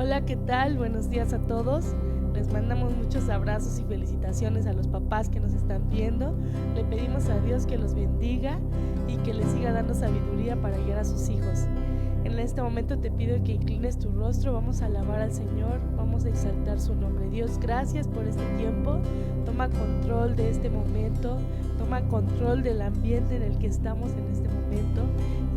Hola, ¿qué tal? Buenos días a todos. Les mandamos muchos abrazos y felicitaciones a los papás que nos están viendo. Le pedimos a Dios que los bendiga y que les siga dando sabiduría para guiar a sus hijos. En este momento te pido que inclines tu rostro, vamos a alabar al Señor, vamos a exaltar su nombre. Dios, gracias por este tiempo, toma control de este momento, toma control del ambiente en el que estamos en este momento.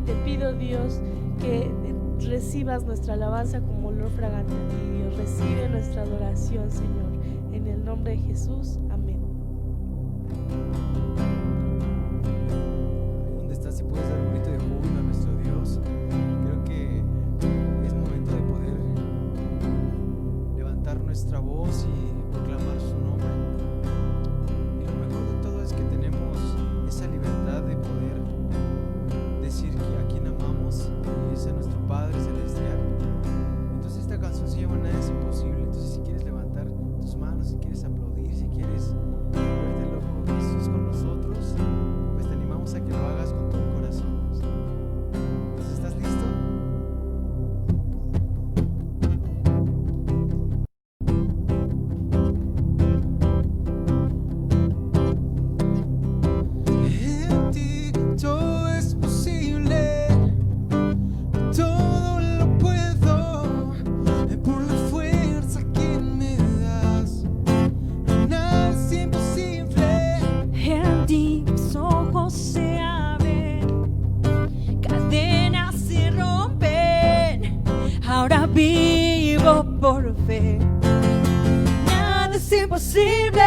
Y te pido, Dios, que recibas nuestra alabanza como olor fragante a ti, Dios. Recibe nuestra adoración, Señor, en el nombre de Jesús. Amén. Ahí donde estás, si puedes dar un grito de júbilo a nuestro Dios. Creo que es momento de poder levantar nuestra voz y proclamar su nombre. Y lo mejor de todo es que tenemos esa libertad de poder decir que a quien amamos es a nuestro Padre Celestial. Entonces esta canción se llama Nada es imposible. Entonces si quieres levantar tus manos, si quieres aplaudir, si quieres verte loco Jesús con nosotros, pues te animamos a que lo hagas con todo el corazón. Entonces, ¿estás listo? En ti todo es posible, todo lo puedo, por la fuerza que me das. Nada es imposible. En ti mis ojos se abren, cadenas se rompen, ahora vivo por fe. Nada es imposible.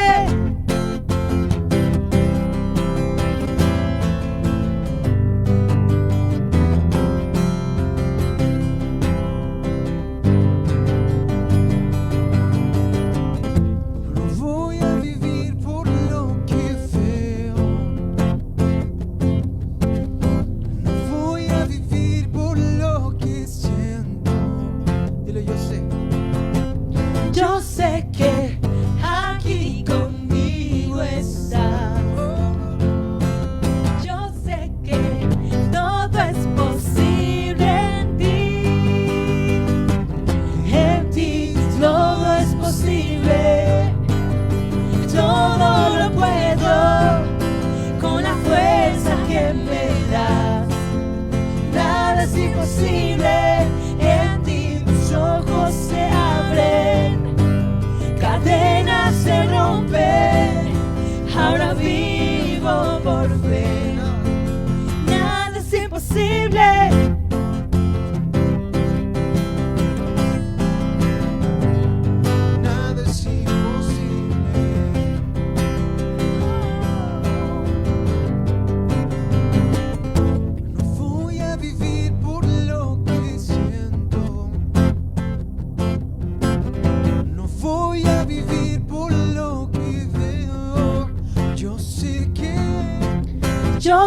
No voy a vivir por lo que veo, no voy a vivir por lo que siento. Dile, yo sé. Yo sé que aquí conmigo estás. Yo sé que todo es posible en ti. En ti todo es posible. Todo lo puedo con la fuerza que me das. Nada es imposible. En ti mis ojos se abren, cadenas se rompen, ahora vivo por fe. Nada es imposible. Nada es imposible. No voy a vivir por lo que siento, no voy a vivir por lo que veo. Yo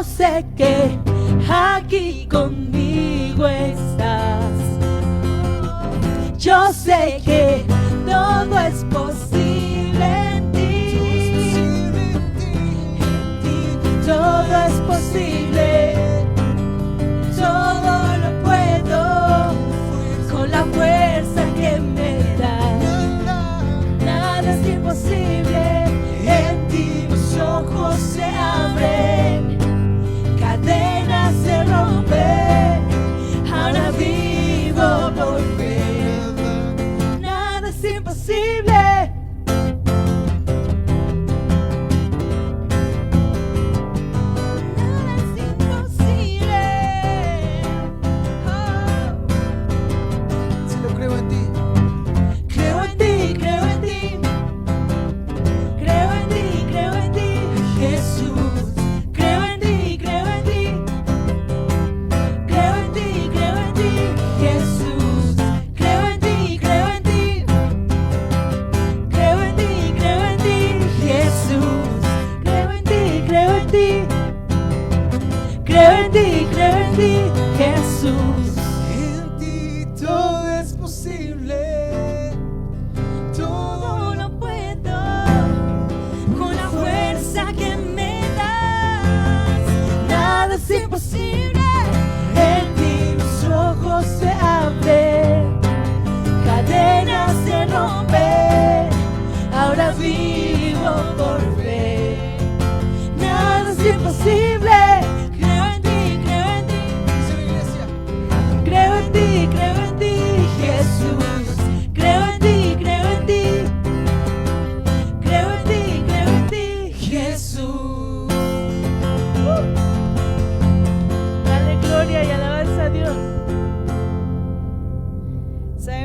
sé que aquí conmigo estás. Yo sé que todo es posible en ti. En ti todo es posible. Todo lo puedo con la fuerza que me das. Nada es imposible. En ti mis ojos se abren, cadenas se rompen, ahora vivo por fe. Nada es imposible. Nada es imposible. si lo creo en ti. Creo en ti, creo en ti. Creo en ti, creo en ti, Jesús. Creo en ti, creo en ti. Creo en ti, creo en ti, Jesús. Creo en ti, creo en ti. Creo en ti, creo en ti, Jesús. Creo en ti, creo en ti. Creo en ti, creo en ti, Jesús. En ti todo es posible, Todo lo puedo con la fuerza que me das. Nada es imposible. En ti mis ojos se abren, cadenas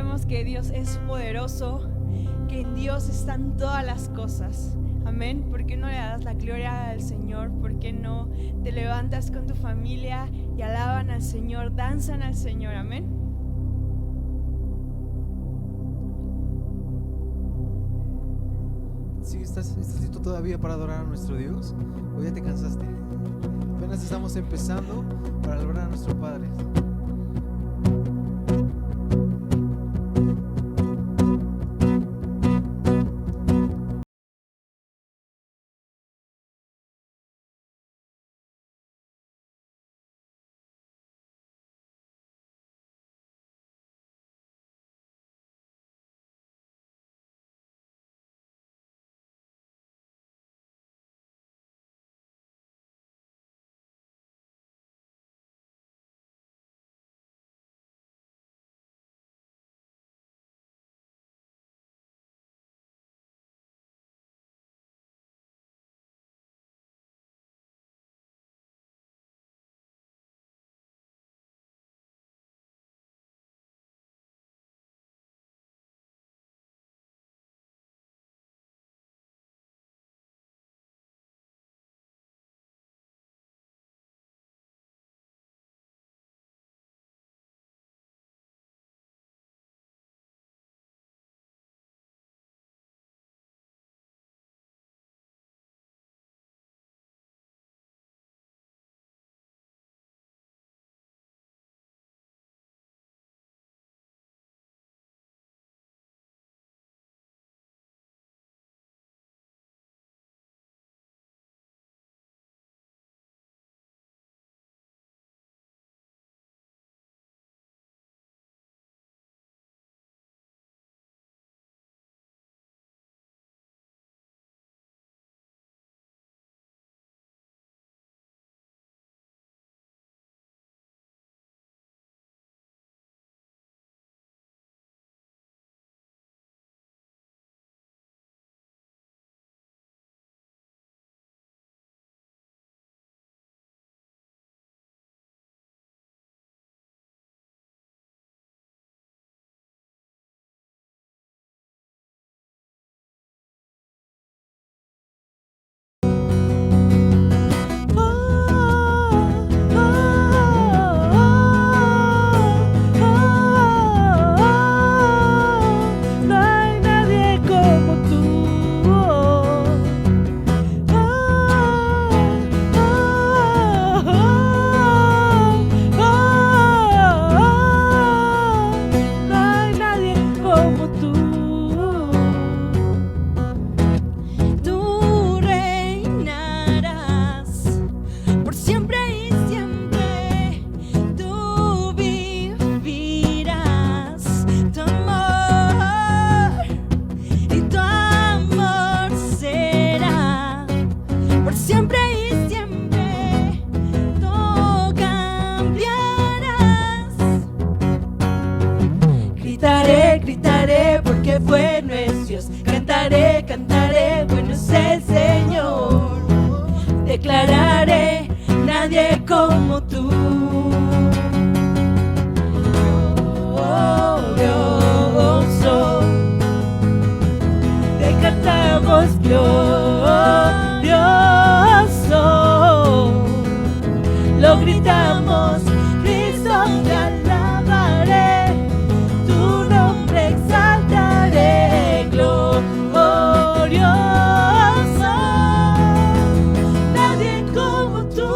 sabemos que Dios es poderoso, que en Dios están todas las cosas. Amén. ¿Por qué no le das la gloria al Señor? ¿Por qué no te levantas con tu familia y alaban al Señor, danzan al Señor? Amén. Sí, ¿estás listo todavía para adorar a nuestro Dios? ¿O ya te cansaste? Apenas estamos empezando para adorar a nuestro Padre. Gritaré porque bueno es Dios. Cantaré, cantaré, bueno es el Señor. Declararé, nadie como tú. Glorioso, te cantamos glorioso. Lo gritamos, Cristo te alabaré. Tu nombre exaltaré, glorioso. Nadie como tú.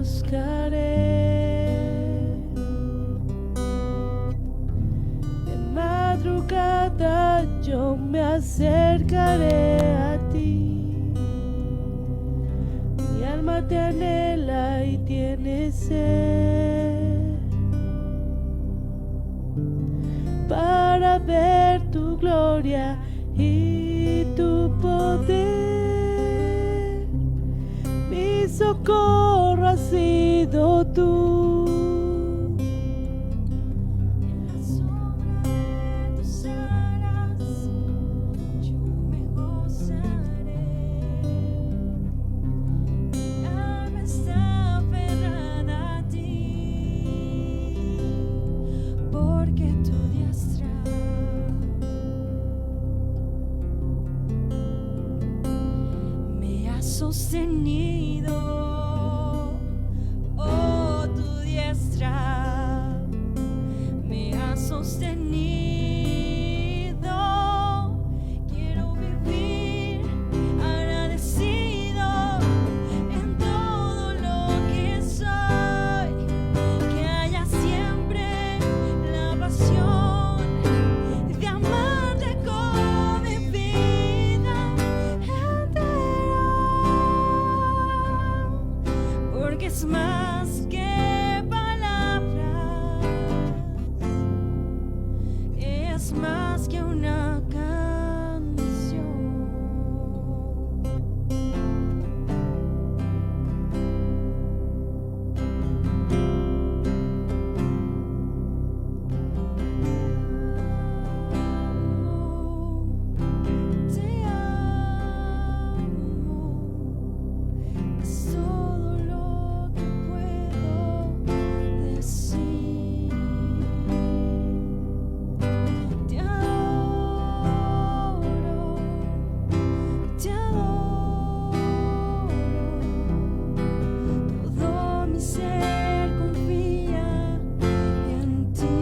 buscaré. De madrugada yo me acercaré a ti. Mi alma te anhela y tiene sed para ver tu gloria y tu poder. Mi socorro has sido tú. En la sombra de tus alas yo me gozaré. Mi alma está aferrada a ti, porque tu diestra me ha sostenido. Oh, tu diestra me ha sostenido. Quiero vivir agradecido en todo lo que soy. Que haya siempre la pasión de amarte con mi vida entera. Porque es más que palabras, es más que una canción. Te amo, es todo lo que puedo decir. Te adoro, te adoro. Todo mi ser confía en ti.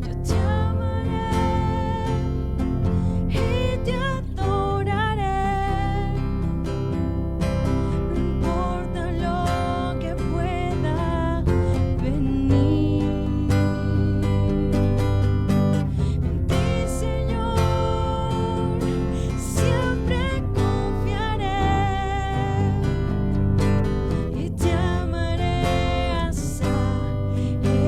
Yo te amaré y te adoraré. No importa lo que pueda venir. En ti, Señor, siempre confiaré y te amaré hasta el fin.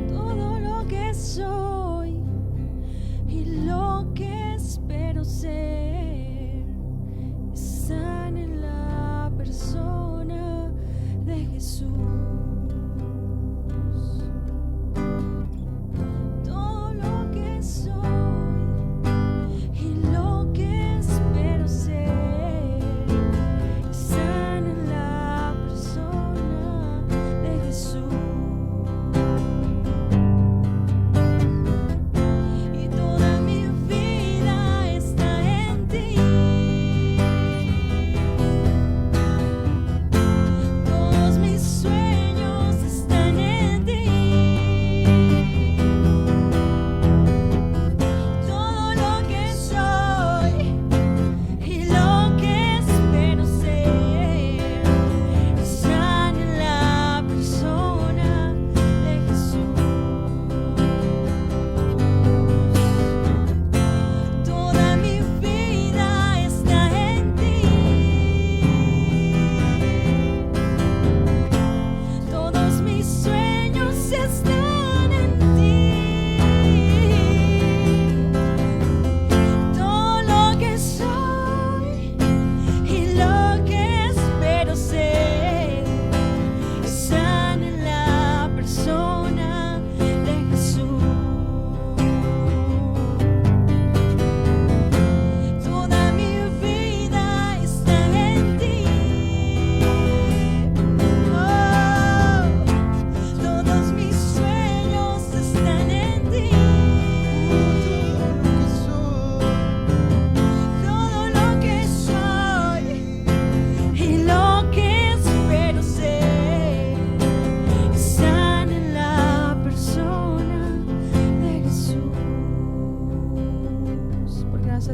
Todo lo que soy y lo que espero ser están en la persona de Jesús. Todo lo que soy y lo que espero ser están en la persona de Jesús. Y toda mi vida está en ti. Todos mis sueños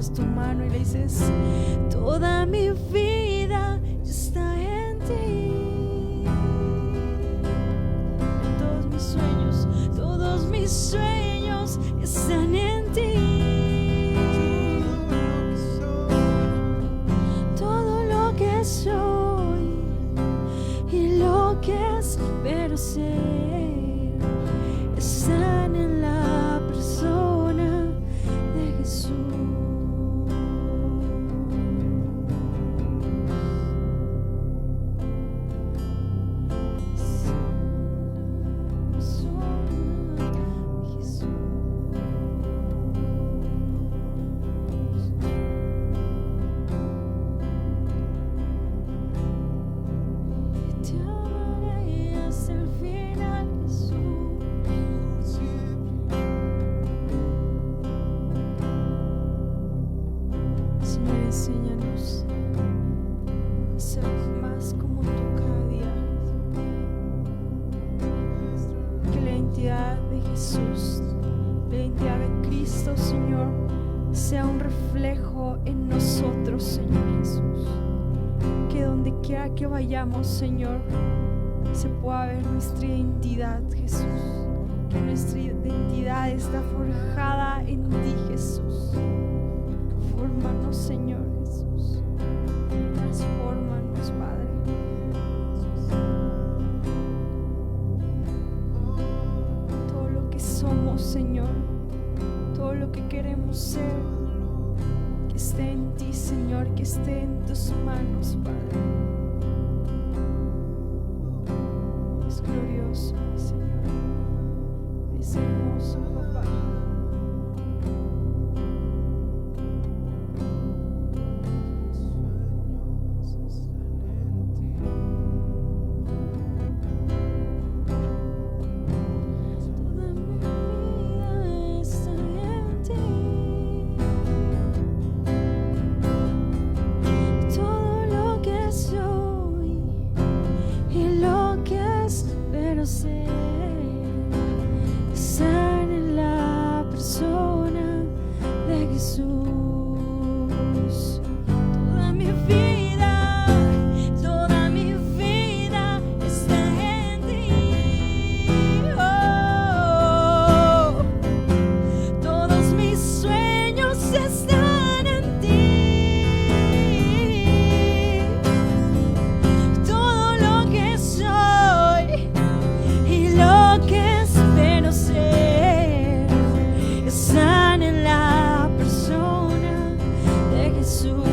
tomas tu mano y le dices: toda mi vida está en ti. Todos mis sueños están en ti. Todo lo que soy y lo que espero ser están en la persona de Jesús. Enséñanos a ser más como tú cada día. Que la identidad de Jesús, la identidad de Cristo, Señor, sea un reflejo en nosotros, Señor Jesús. Que donde quiera que vayamos, Señor, se pueda ver nuestra identidad, Jesús. Que nuestra identidad está forjada en ti, Jesús. Transfórmanos, Señor Jesús. Transfórmanos, Padre. Todo lo que somos, Señor, todo lo que queremos ser, que esté en ti, Señor, que esté en tus manos, Padre. Es glorioso, Señor. Es hermoso, papá. Están en la persona de Jesús. Toda mi vida está en ti. Oh, todos mis sueños están en ti. Todo lo que soy y lo que espero ser están en la persona de Jesús.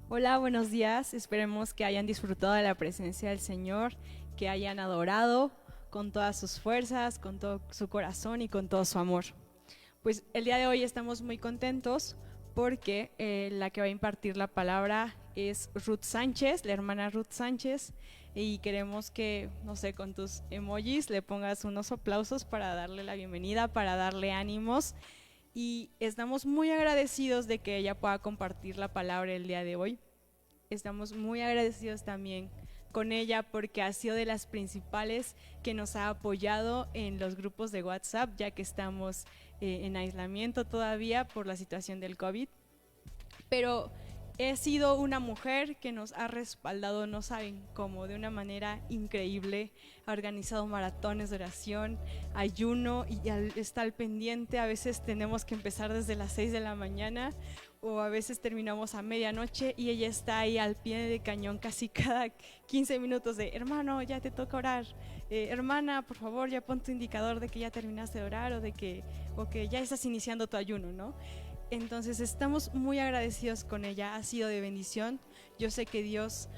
Hola, buenos días. Esperemos que hayan disfrutado de la presencia del Señor, que hayan adorado con todas sus fuerzas, con todo su corazón y con todo su amor. Pues el día de hoy estamos muy contentos porque la que va a impartir la palabra es Ruth Sánchez, la hermana Ruth Sánchez, y queremos que, no sé, con tus emojis le pongas unos aplausos para darle la bienvenida, para darle ánimos. Y estamos muy agradecidos de que ella pueda compartir la palabra el día de hoy. Estamos muy agradecidos también con ella porque ha sido de las principales que nos ha apoyado en los grupos de WhatsApp, ya que estamos en aislamiento todavía por la situación del COVID. Pero he sido una mujer que nos ha respaldado, no saben cómo, de una manera increíble. Ha organizado maratones de oración, ayuno y está al pendiente. A veces tenemos que empezar desde las 6 de la mañana o a veces terminamos a medianoche y ella está ahí al pie de cañón casi cada 15 minutos de hermano, ya te toca orar, hermana, por favor, ya pon tu indicador de que ya terminaste de orar o que ya estás iniciando tu ayuno, ¿no? Entonces estamos muy agradecidos con ella, ha sido de bendición. Yo sé que Dios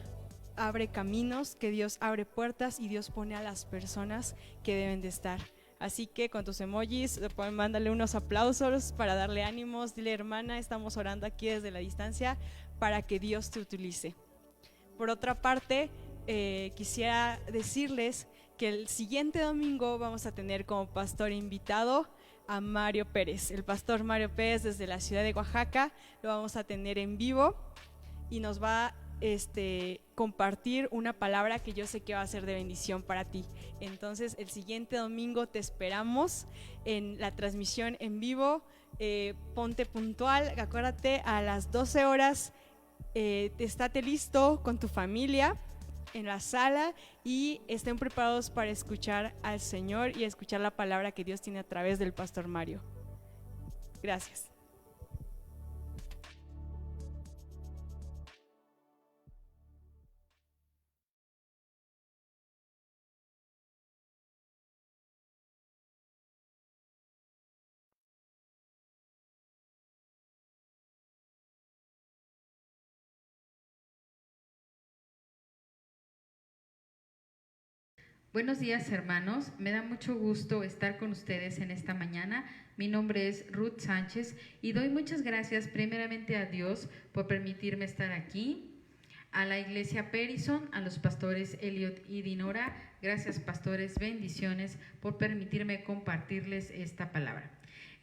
abre caminos, que Dios abre puertas y Dios pone a las personas que deben de estar. Así que con tus emojis, mándale unos aplausos para darle ánimos. Dile, hermana, estamos orando aquí desde la distancia para que Dios te utilice. Por otra parte, quisiera decirles que el siguiente domingo vamos a tener como pastor invitado a Mario Pérez, el pastor Mario Pérez desde la ciudad de Oaxaca. Lo vamos a tener en vivo y nos va a compartir una palabra que yo sé que va a ser de bendición para ti. Entonces el siguiente domingo te esperamos en la transmisión en vivo. Ponte puntual, acuérdate, a las 12 horas estate listo con tu familia en la sala y estén preparados para escuchar al Señor y escuchar la palabra que Dios tiene a través del pastor Mario. Gracias. Buenos días, hermanos, me da mucho gusto estar con ustedes en esta mañana. Mi nombre es Ruth Sánchez y doy muchas gracias primeramente a Dios por permitirme estar aquí, a la iglesia Perison, a los pastores Elliot y Dinora. Gracias, pastores, bendiciones por permitirme compartirles esta palabra.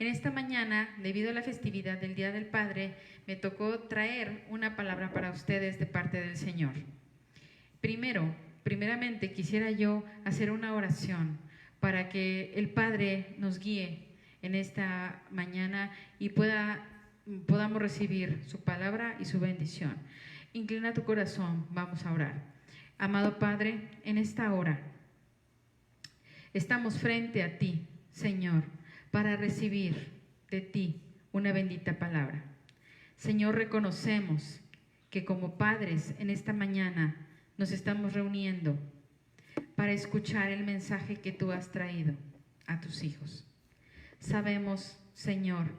En esta mañana, debido a la festividad del Día del Padre, me tocó traer una palabra para ustedes de parte del Señor. Primeramente quisiera yo hacer una oración para que el Padre nos guíe en esta mañana y podamos recibir su palabra y su bendición. Inclina tu corazón, vamos a orar. Amado Padre, en esta hora estamos frente a ti, Señor, para recibir de ti una bendita palabra. Señor, reconocemos que como padres en esta mañana nos estamos reuniendo para escuchar el mensaje que tú has traído a tus hijos. Sabemos, Señor,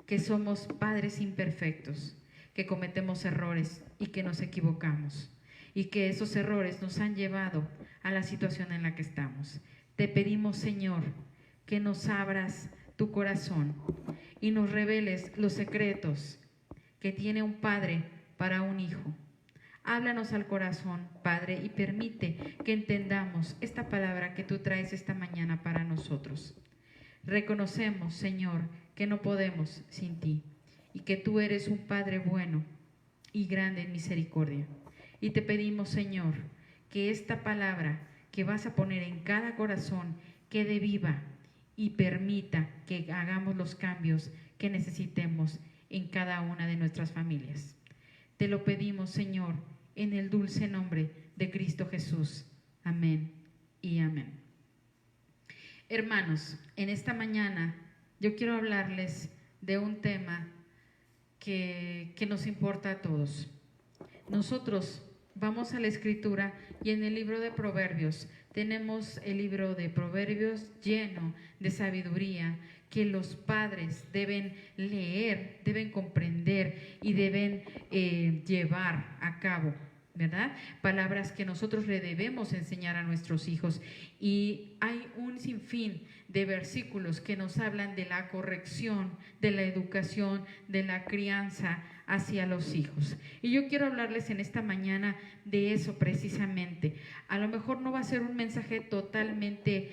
que somos padres imperfectos, que cometemos errores y que nos equivocamos, y que esos errores nos han llevado a la situación en la que estamos. Te pedimos, Señor, que nos abras tu corazón y nos reveles los secretos que tiene un padre para un hijo. Háblanos al corazón, Padre, y permite que entendamos esta palabra que tú traes esta mañana para nosotros. Reconocemos, Señor, que no podemos sin ti y que tú eres un Padre bueno y grande en misericordia. Y te pedimos, Señor, que esta palabra que vas a poner en cada corazón quede viva y permita que hagamos los cambios que necesitemos en cada una de nuestras familias. Te lo pedimos, Señor, en el dulce nombre de Cristo Jesús. Amén y amén. Hermanos, en esta mañana yo quiero hablarles de un tema que nos importa a todos. Nosotros vamos a la Escritura y en el libro de Proverbios tenemos el libro de Proverbios lleno de sabiduría que los padres deben leer, deben comprender y deben llevar a cabo, ¿verdad? Palabras que nosotros le debemos enseñar a nuestros hijos. Y hay un sinfín de versículos que nos hablan de la corrección, de la educación, de la crianza hacia los hijos. Y yo quiero hablarles en esta mañana de eso precisamente. A lo mejor no va a ser un mensaje totalmente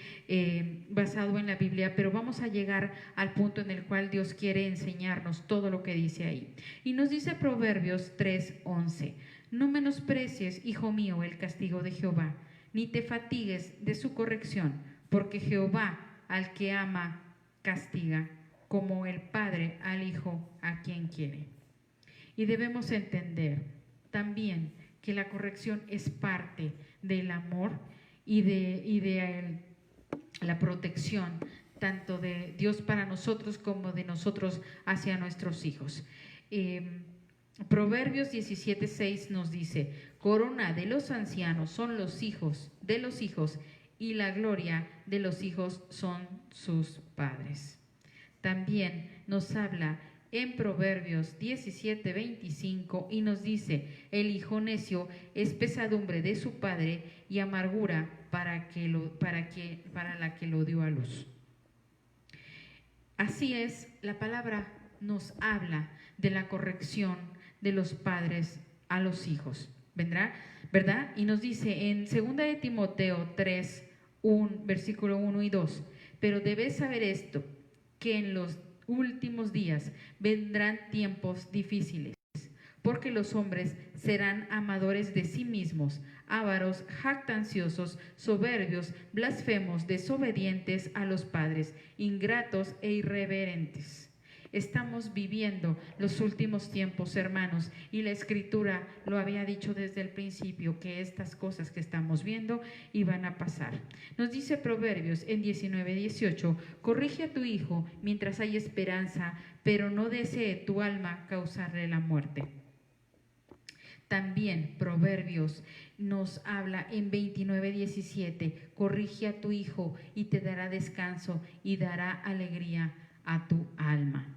basado en la Biblia, pero vamos a llegar al punto en el cual Dios quiere enseñarnos todo lo que dice ahí. Y nos dice Proverbios 3:11: no menosprecies, hijo mío, el castigo de Jehová, ni te fatigues de su corrección, porque Jehová al que ama castiga, como el padre al hijo a quien quiere. Y debemos entender también que la corrección es parte del amor y de la protección tanto de Dios para nosotros como de nosotros hacia nuestros hijos. Proverbios 17:6 nos dice: corona de los ancianos son los hijos de los hijos, y la gloria de los hijos son sus padres. También nos habla en Proverbios 17:25 y nos dice: el hijo necio es pesadumbre de su padre y amargura para la que lo dio a luz. Así es, la palabra nos habla de la corrección de los padres a los hijos, ¿verdad? Y nos dice en 2 de Timoteo 3, versículo 1 y 2: pero debes saber esto, que en los últimos días vendrán tiempos difíciles, porque los hombres serán amadores de sí mismos, ávaros, jactanciosos, soberbios, blasfemos, desobedientes a los padres, ingratos e irreverentes. Estamos viviendo los últimos tiempos, hermanos, y la Escritura lo había dicho desde el principio, que estas cosas que estamos viendo iban a pasar. Nos dice Proverbios en 19:18: corrige a tu hijo mientras hay esperanza, pero no desee tu alma causarle la muerte. También Proverbios nos habla en 29:17: corrige a tu hijo y te dará descanso y dará alegría a tu alma.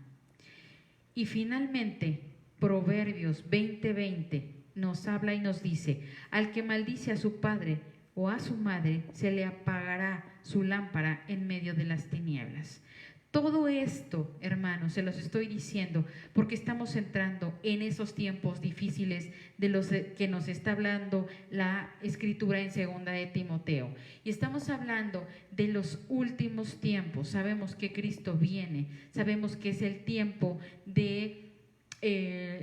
Y finalmente, Proverbios 20:20 nos habla y nos dice: al que maldice a su padre o a su madre, se le apagará su lámpara en medio de las tinieblas. Todo esto, hermanos, se los estoy diciendo porque estamos entrando en esos tiempos difíciles de los que nos está hablando la Escritura en 2 de Timoteo. Y estamos hablando de los últimos tiempos. Sabemos que Cristo viene, sabemos que es el tiempo de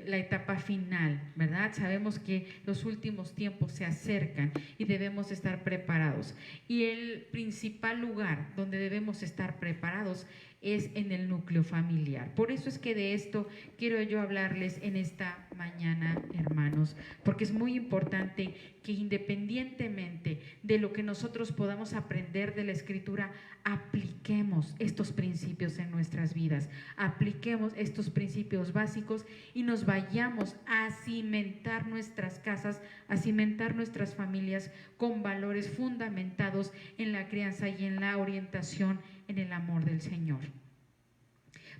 la etapa final, ¿verdad? Sabemos que los últimos tiempos se acercan y debemos estar preparados. Y el principal lugar donde debemos estar preparados es en el núcleo familiar. Por eso es que de esto quiero yo hablarles en esta mañana, hermanos, porque es muy importante que independientemente de lo que nosotros podamos aprender de la Escritura, apliquemos estos principios en nuestras vidas, apliquemos estos principios básicos y nos vayamos a cimentar nuestras casas, a cimentar nuestras familias con valores fundamentados en la crianza y en la orientación en el amor del Señor.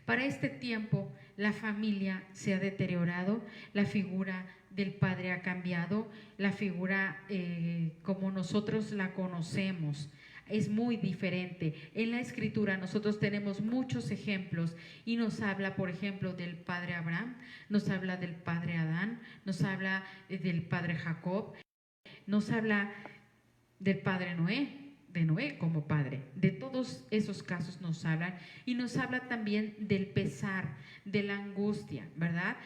Para este tiempo la familia se ha deteriorado, la figura del padre ha cambiado, la figura como nosotros la conocemos es muy diferente. En la Escritura nosotros tenemos muchos ejemplos y nos habla, por ejemplo, del padre Abraham, nos habla del padre Adán, nos habla del padre Jacob, nos habla del padre Noé, de Noé como padre. De todos esos casos nos hablan y nos habla también del pesar, de la angustia, ¿verdad?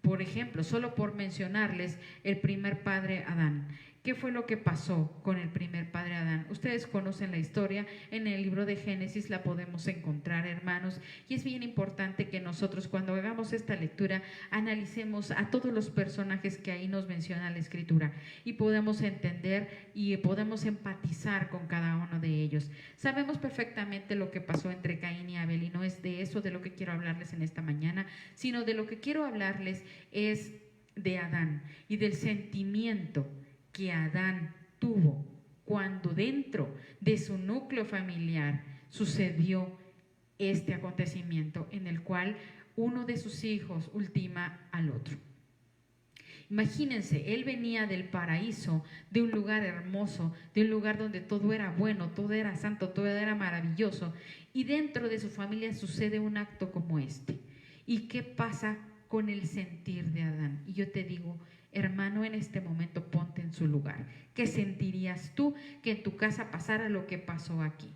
Por ejemplo, solo por mencionarles el primer padre Adán. ¿Qué fue lo que pasó con el primer padre Adán? Ustedes conocen la historia, en el libro de Génesis la podemos encontrar, hermanos, y es bien importante que nosotros cuando hagamos esta lectura analicemos a todos los personajes que ahí nos menciona la Escritura y podemos entender y podemos empatizar con cada uno de ellos. Sabemos perfectamente lo que pasó entre Caín y Abel y no es de eso de lo que quiero hablarles en esta mañana, sino de lo que quiero hablarles es de Adán y del sentimiento que Adán tuvo cuando dentro de su núcleo familiar sucedió este acontecimiento en el cual uno de sus hijos ultima al otro. Imagínense, él venía del paraíso, de un lugar hermoso, de un lugar donde todo era bueno, todo era santo, todo era maravilloso, y dentro de su familia sucede un acto como este. ¿Y qué pasa con el sentir de Adán? Y yo te digo, hermano, en este momento ponte en su lugar. ¿Qué sentirías tú que en tu casa pasara lo que pasó aquí?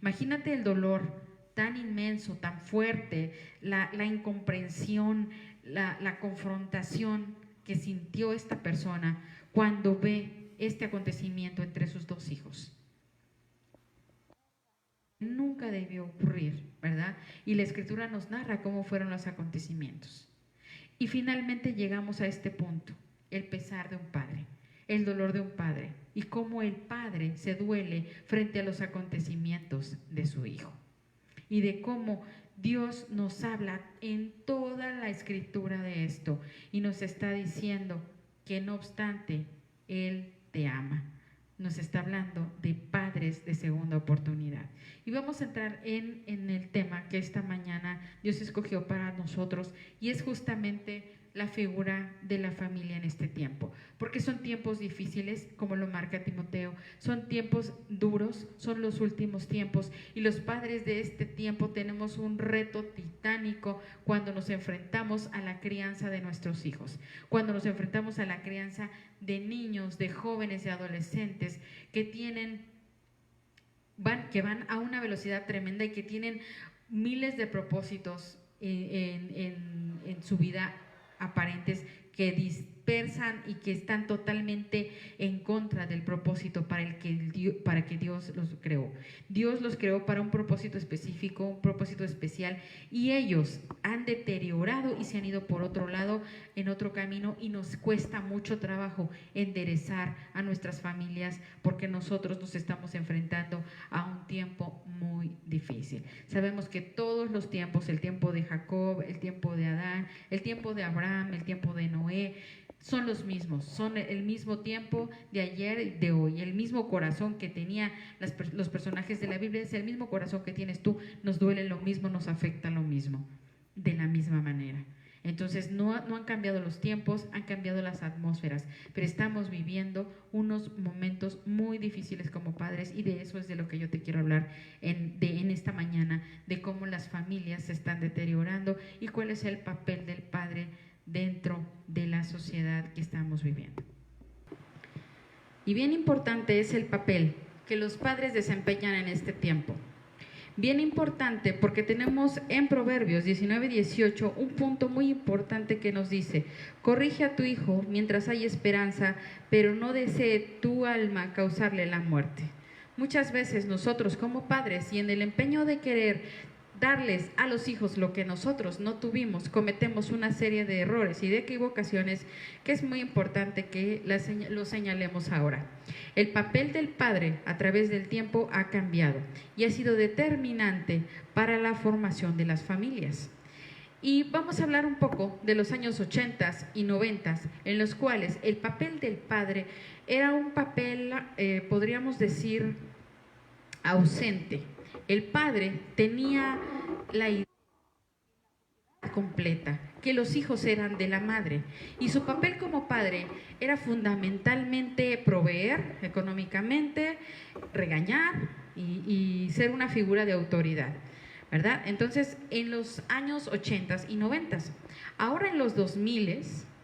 Imagínate el dolor tan inmenso, tan fuerte, la incomprensión, la confrontación que sintió esta persona cuando ve este acontecimiento entre sus dos hijos. Nunca debió ocurrir, ¿verdad? Y la Escritura nos narra cómo fueron los acontecimientos. Y finalmente llegamos a este punto, el pesar de un padre, el dolor de un padre y cómo el padre se duele frente a los acontecimientos de su hijo. Y de cómo Dios nos habla en toda la Escritura de esto y nos está diciendo que no obstante, Él te ama. Nos está hablando de padres de segunda oportunidad. Y vamos a entrar en el tema que esta mañana Dios escogió para nosotros y es justamente la figura de la familia en este tiempo, porque son tiempos difíciles, como lo marca Timoteo, son tiempos duros, son los últimos tiempos y los padres de este tiempo tenemos un reto titánico cuando nos enfrentamos a la crianza de nuestros hijos, cuando nos enfrentamos a la crianza de niños, de jóvenes, de adolescentes que van a una velocidad tremenda y que tienen miles de propósitos en su vida aparentes que dispersan y que están totalmente en contra del propósito para que Dios los creó. Dios los creó para un propósito específico, un propósito especial, y ellos han deteriorado y se han ido por otro lado, en otro camino, y nos cuesta mucho trabajo enderezar a nuestras familias porque nosotros nos estamos enfrentando a un tiempo muy difícil. Sabemos que todos los tiempos, el tiempo de Jacob, el tiempo de Adán, el tiempo de Abraham, el tiempo de Noé, son los mismos, son el mismo tiempo de ayer y de hoy. El mismo corazón que tenía los personajes de la Biblia es el mismo corazón que tienes tú. Nos duele lo mismo, nos afecta lo mismo, de la misma manera. Entonces no han cambiado los tiempos, han cambiado las atmósferas, pero estamos viviendo unos momentos muy difíciles como padres, y de eso es de lo que yo te quiero hablar en esta mañana, de cómo las familias se están deteriorando y cuál es el papel del padre dentro de la sociedad que estamos viviendo. Y bien importante es el papel que los padres desempeñan en este tiempo. Bien importante porque tenemos en Proverbios 19:18 un punto muy importante que nos dice: corrige a tu hijo mientras hay esperanza, pero no desee tu alma causarle la muerte. Muchas veces nosotros como padres, y en el empeño de querer darles a los hijos lo que nosotros no tuvimos, cometemos una serie de errores y de equivocaciones que es muy importante que lo señalemos ahora. El papel del padre a través del tiempo ha cambiado y ha sido determinante para la formación de las familias. Y vamos a hablar un poco de los años 80 y 90, en los cuales el papel del padre era un papel, podríamos decir, ausente. El padre tenía la idea completa, que los hijos eran de la madre, y su papel como padre era fundamentalmente proveer económicamente, regañar y ser una figura de autoridad, ¿verdad? Entonces, en los años 80 y 90, ahora en los 2000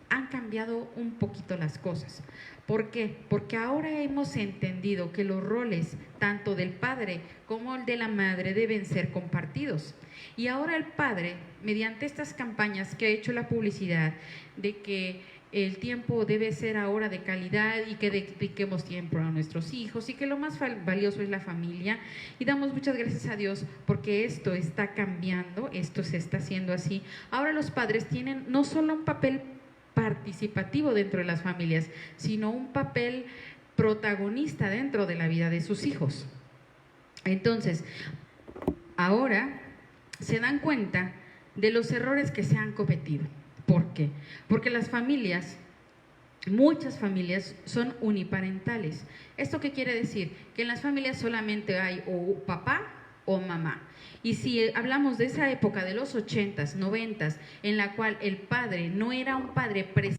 han cambiado un poquito las cosas. ¿Por qué? Porque ahora hemos entendido que los roles tanto del padre como el de la madre deben ser compartidos. Y ahora el padre, mediante estas campañas que ha hecho la publicidad de que el tiempo debe ser ahora de calidad y que dediquemos tiempo a nuestros hijos y que lo más valioso es la familia, y damos muchas gracias a Dios porque esto está cambiando, esto se está haciendo así. Ahora los padres tienen no solo un papel participativo dentro de las familias, sino un papel protagonista dentro de la vida de sus hijos. Entonces, ahora se dan cuenta de los errores que se han cometido. ¿Por qué? Porque las familias muchas familias son uniparentales. ¿Esto qué quiere decir? Que en las familias solamente hay o papá o mamá. Y si hablamos de esa época de los 80s, 90s, en la cual el padre no era un padre presente,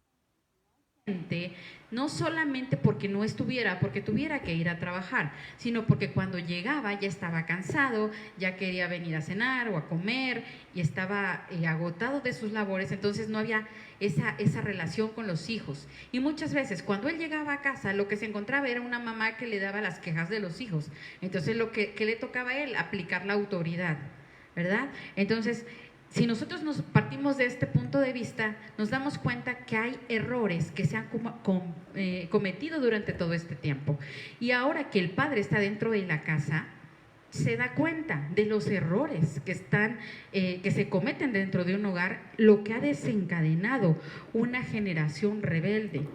no solamente porque no estuviera, porque tuviera que ir a trabajar, sino porque cuando llegaba ya estaba cansado, ya quería venir a cenar o a comer y estaba agotado de sus labores, entonces no había esa relación con los hijos. Y muchas veces cuando él llegaba a casa, lo que se encontraba era una mamá que le daba las quejas de los hijos. Entonces ¿qué le tocaba a él? Aplicar la autoridad, ¿verdad? Entonces, si nosotros nos partimos de este punto de vista, nos damos cuenta que hay errores que se han cometido durante todo este tiempo. Y ahora que el padre está dentro de la casa, se da cuenta de los errores que se cometen dentro de un hogar, lo que ha desencadenado una generación rebelde.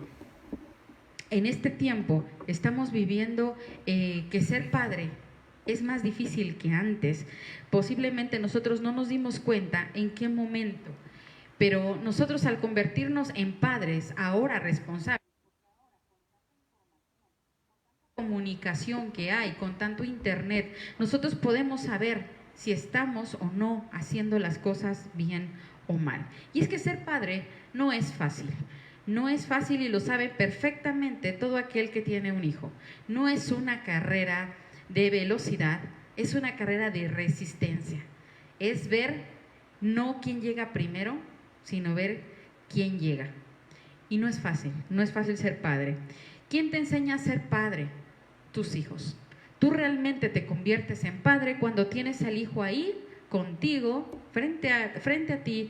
En este tiempo estamos viviendo que ser padre es más difícil que antes. Posiblemente nosotros no nos dimos cuenta en qué momento, pero nosotros al convertirnos en padres ahora responsables, comunicación que hay, con tanto internet, nosotros podemos saber si estamos o no haciendo las cosas bien o mal. Y es que ser padre no es fácil. No es fácil y lo sabe perfectamente todo aquel que tiene un hijo. No es una carrera de velocidad, es una carrera de resistencia. Es ver no quién llega primero, sino ver quién llega. Y no es fácil ser padre. ¿Quién te enseña a ser padre? Tus hijos. Tú realmente te conviertes en padre cuando tienes al hijo ahí, contigo, frente a ti,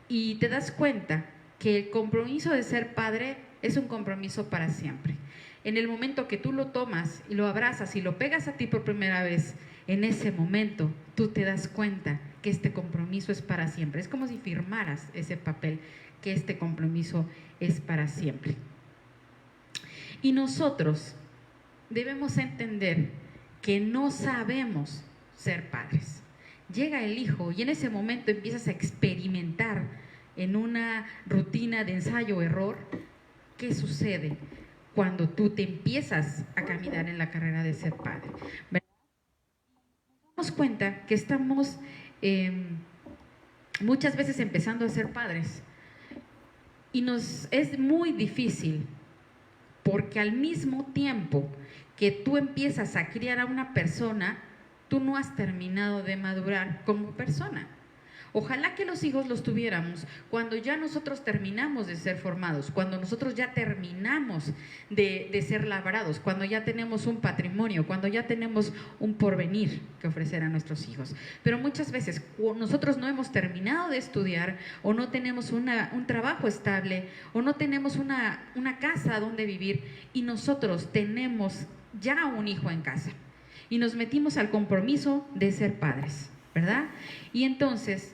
y te das cuenta que el compromiso de ser padre es un compromiso para siempre. En el momento que tú lo tomas y lo abrazas y lo pegas a ti por primera vez, en ese momento tú te das cuenta que este compromiso es para siempre. Es como si firmaras ese papel, que este compromiso es para siempre. Y nosotros debemos entender que no sabemos ser padres. Llega el hijo y en ese momento empiezas a experimentar en una rutina de ensayo-error qué sucede cuando tú te empiezas a caminar en la carrera de ser padre. Nos damos cuenta que estamos muchas veces empezando a ser padres y nos es muy difícil, porque al mismo tiempo que tú empiezas a criar a una persona, tú no has terminado de madurar como persona. Ojalá que los hijos los tuviéramos cuando ya nosotros terminamos de ser formados, cuando nosotros ya terminamos de ser labrados, cuando ya tenemos un patrimonio, cuando ya tenemos un porvenir que ofrecer a nuestros hijos. Pero muchas veces nosotros no hemos terminado de estudiar, o no tenemos un trabajo estable, o no tenemos una casa donde vivir, y nosotros tenemos ya un hijo en casa y nos metimos al compromiso de ser padres, ¿verdad? Y entonces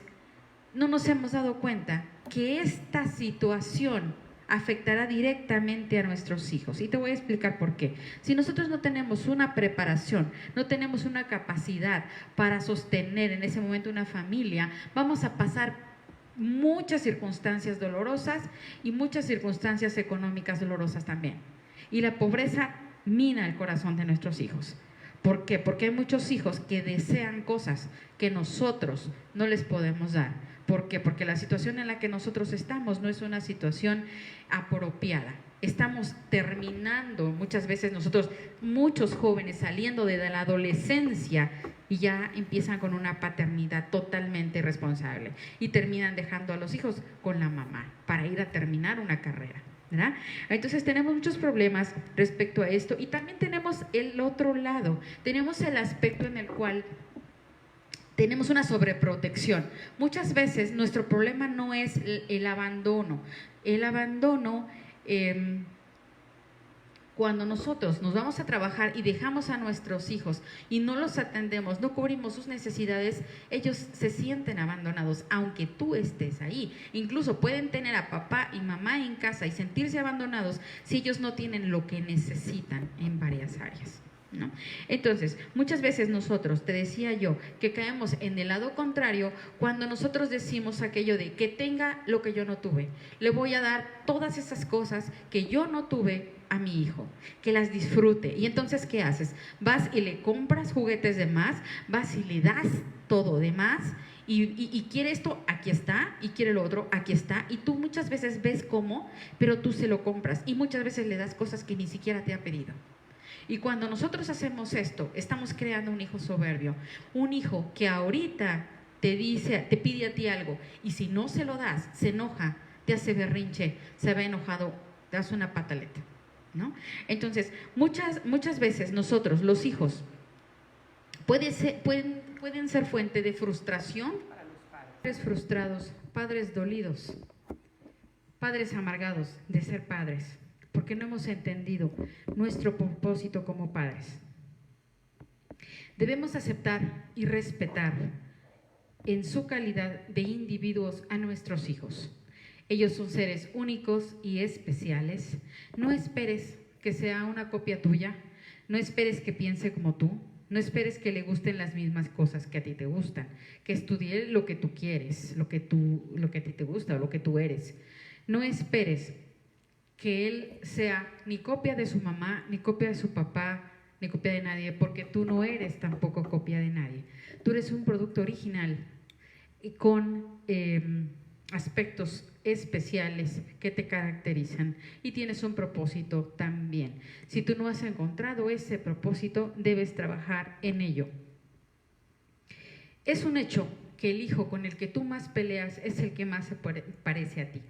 no nos hemos dado cuenta que esta situación afectará directamente a nuestros hijos. Y te voy a explicar por qué. Si nosotros no tenemos una preparación, no tenemos una capacidad para sostener en ese momento una familia, vamos a pasar muchas circunstancias dolorosas y muchas circunstancias económicas dolorosas también. Y la pobreza mina el corazón de nuestros hijos. ¿Por qué? Porque hay muchos hijos que desean cosas que nosotros no les podemos dar. ¿Por qué? Porque la situación en la que nosotros estamos no es una situación apropiada. Estamos terminando, muchas veces nosotros, muchos jóvenes saliendo de la adolescencia y ya empiezan con una paternidad totalmente irresponsable y terminan dejando a los hijos con la mamá para ir a terminar una carrera, ¿verdad? Entonces tenemos muchos problemas respecto a esto, y también tenemos el otro lado, tenemos el aspecto en el cual tenemos una sobreprotección. Muchas veces nuestro problema no es el abandono. El abandono, cuando nosotros nos vamos a trabajar y dejamos a nuestros hijos y no los atendemos, no cubrimos sus necesidades, ellos se sienten abandonados, aunque tú estés ahí. Incluso pueden tener a papá y mamá en casa y sentirse abandonados si ellos no tienen lo que necesitan en varias áreas, ¿no? Entonces, muchas veces nosotros, te decía yo, que caemos en el lado contrario cuando nosotros decimos aquello de que tenga lo que yo no tuve. Le voy a dar todas esas cosas que yo no tuve a mi hijo, que las disfrute. Y entonces, ¿qué haces? Vas y le compras juguetes de más, vas y le das todo de más. Y quiere esto, aquí está, y quiere lo otro, aquí está, y tú muchas veces ves cómo, pero tú se lo compras, y muchas veces le das cosas que ni siquiera te ha pedido. Y cuando nosotros hacemos esto, estamos creando un hijo soberbio, un hijo que ahorita te dice, te pide a ti algo, y si no se lo das, se enoja, te hace berrinche, se ve enojado, te hace una pataleta, ¿no? Entonces, muchas veces nosotros, los hijos, pueden ser fuente de frustración para los padres frustrados, padres dolidos, padres amargados de ser padres, porque no hemos entendido nuestro propósito como padres. Debemos aceptar y respetar en su calidad de individuos a nuestros hijos. Ellos son seres únicos y especiales. No esperes que sea una copia tuya, no esperes que piense como tú, no esperes que le gusten las mismas cosas que a ti te gustan, que estudie lo que tú quieres, lo que a ti te gusta o lo que tú eres. No esperes que él sea ni copia de su mamá, ni copia de su papá, ni copia de nadie, porque tú no eres tampoco copia de nadie. Tú eres un producto original con aspectos especiales que te caracterizan y tienes un propósito también. Si tú no has encontrado ese propósito, debes trabajar en ello. Es un hecho que el hijo con el que tú más peleas es el que más se parece a ti.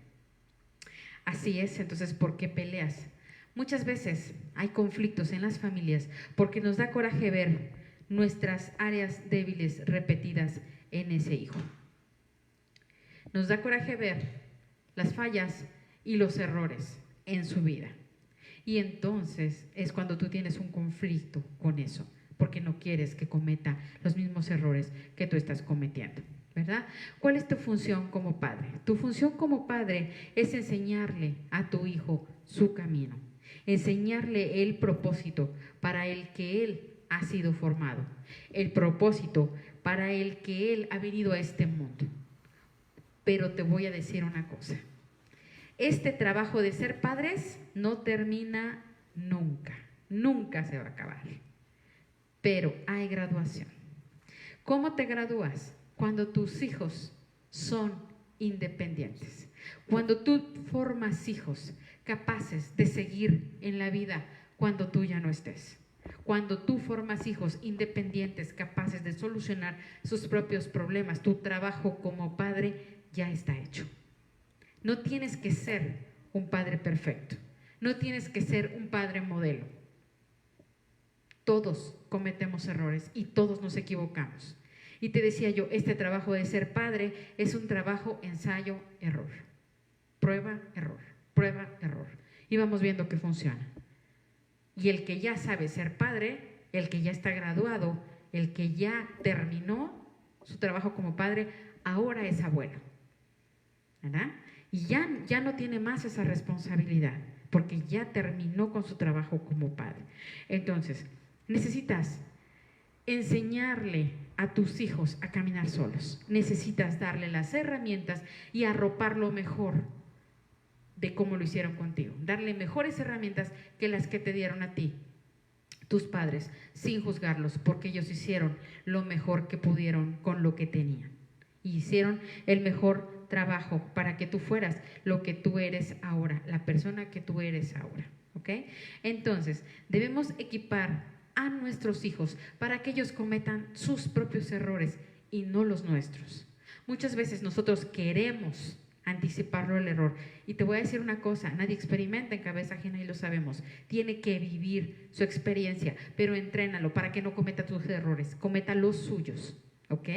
Así es, entonces, ¿por qué peleas? Muchas veces hay conflictos en las familias porque nos da coraje ver nuestras áreas débiles repetidas en ese hijo. Nos da coraje ver las fallas y los errores en su vida. Y entonces es cuando tú tienes un conflicto con eso, porque no quieres que cometa los mismos errores que tú estás cometiendo, ¿verdad? ¿Cuál es tu función como padre? Tu función como padre es enseñarle a tu hijo su camino, enseñarle el propósito para el que él ha sido formado, el propósito para el que él ha venido a este mundo. Pero te voy a decir una cosa, este trabajo de ser padres no termina nunca, nunca se va a acabar, pero hay graduación. ¿Cómo te gradúas? Cuando tus hijos son independientes, cuando tú formas hijos capaces de seguir en la vida cuando tú ya no estés. Cuando tú formas hijos independientes, capaces de solucionar sus propios problemas, tu trabajo como padre ya está hecho. No tienes que ser un padre perfecto, no tienes que ser un padre modelo. Todos cometemos errores y todos nos equivocamos. Y te decía yo, este trabajo de ser padre es un trabajo ensayo, error. Prueba, error, prueba, error. Y vamos viendo que funciona. Y el que ya sabe ser padre, el que ya está graduado, el que ya terminó su trabajo como padre, ahora es abuelo, ¿verdad? Y ya no tiene más esa responsabilidad, porque ya terminó con su trabajo como padre. Entonces, necesitas enseñarle a tus hijos a caminar solos. Necesitas darle las herramientas y arroparlo mejor de cómo lo hicieron contigo. Darle mejores herramientas que las que te dieron a ti tus padres, sin juzgarlos, porque ellos hicieron lo mejor que pudieron con lo que tenían. Y hicieron el mejor trabajo para que tú fueras lo que tú eres ahora, la persona que tú eres ahora, ¿ok? Entonces, debemos equipar a nuestros hijos para que ellos cometan sus propios errores y no los nuestros. Muchas veces nosotros queremos anticiparlo el error. Y te voy a decir una cosa, nadie experimenta en cabeza ajena y lo sabemos. Tiene que vivir su experiencia, pero entrénalo para que no cometa tus errores, cometa los suyos, ¿ok?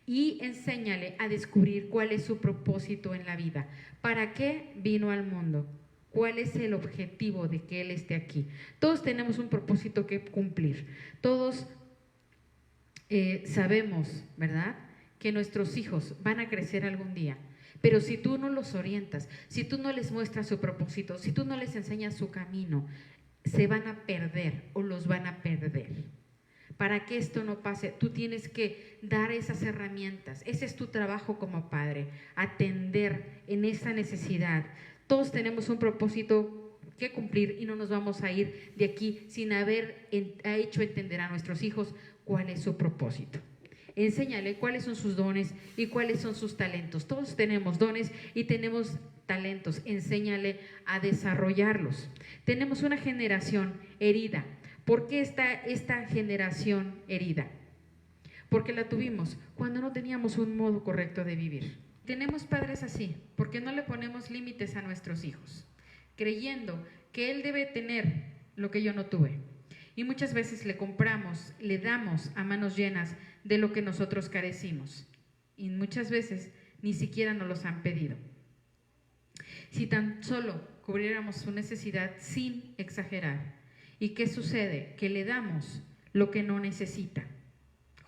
Y enséñale a descubrir cuál es su propósito en la vida. ¿Para qué vino al mundo? ¿Cuál es el objetivo de que él esté aquí? Todos tenemos un propósito que cumplir. Todos sabemos, ¿verdad?, que nuestros hijos van a crecer algún día. Pero si tú no los orientas, si tú no les muestras su propósito, si tú no les enseñas su camino, se van a perder o los van a perder. Para que esto no pase, tú tienes que dar esas herramientas. Ese es tu trabajo como padre, atender en esa necesidad. Todos tenemos un propósito que cumplir y no nos vamos a ir de aquí sin haber hecho entender a nuestros hijos cuál es su propósito. Enséñale cuáles son sus dones y cuáles son sus talentos. Todos tenemos dones y tenemos talentos. Enséñale a desarrollarlos. Tenemos una generación herida. ¿Por qué está esta generación herida? Porque la tuvimos cuando no teníamos un modo correcto de vivir. Tenemos padres así, porque no le ponemos límites a nuestros hijos, creyendo que él debe tener lo que yo no tuve. Y muchas veces le compramos, le damos a manos llenas de lo que nosotros carecimos. Y muchas veces ni siquiera nos los han pedido. Si tan solo cubriéramos su necesidad sin exagerar. ¿Y qué sucede? Que le damos lo que no necesita,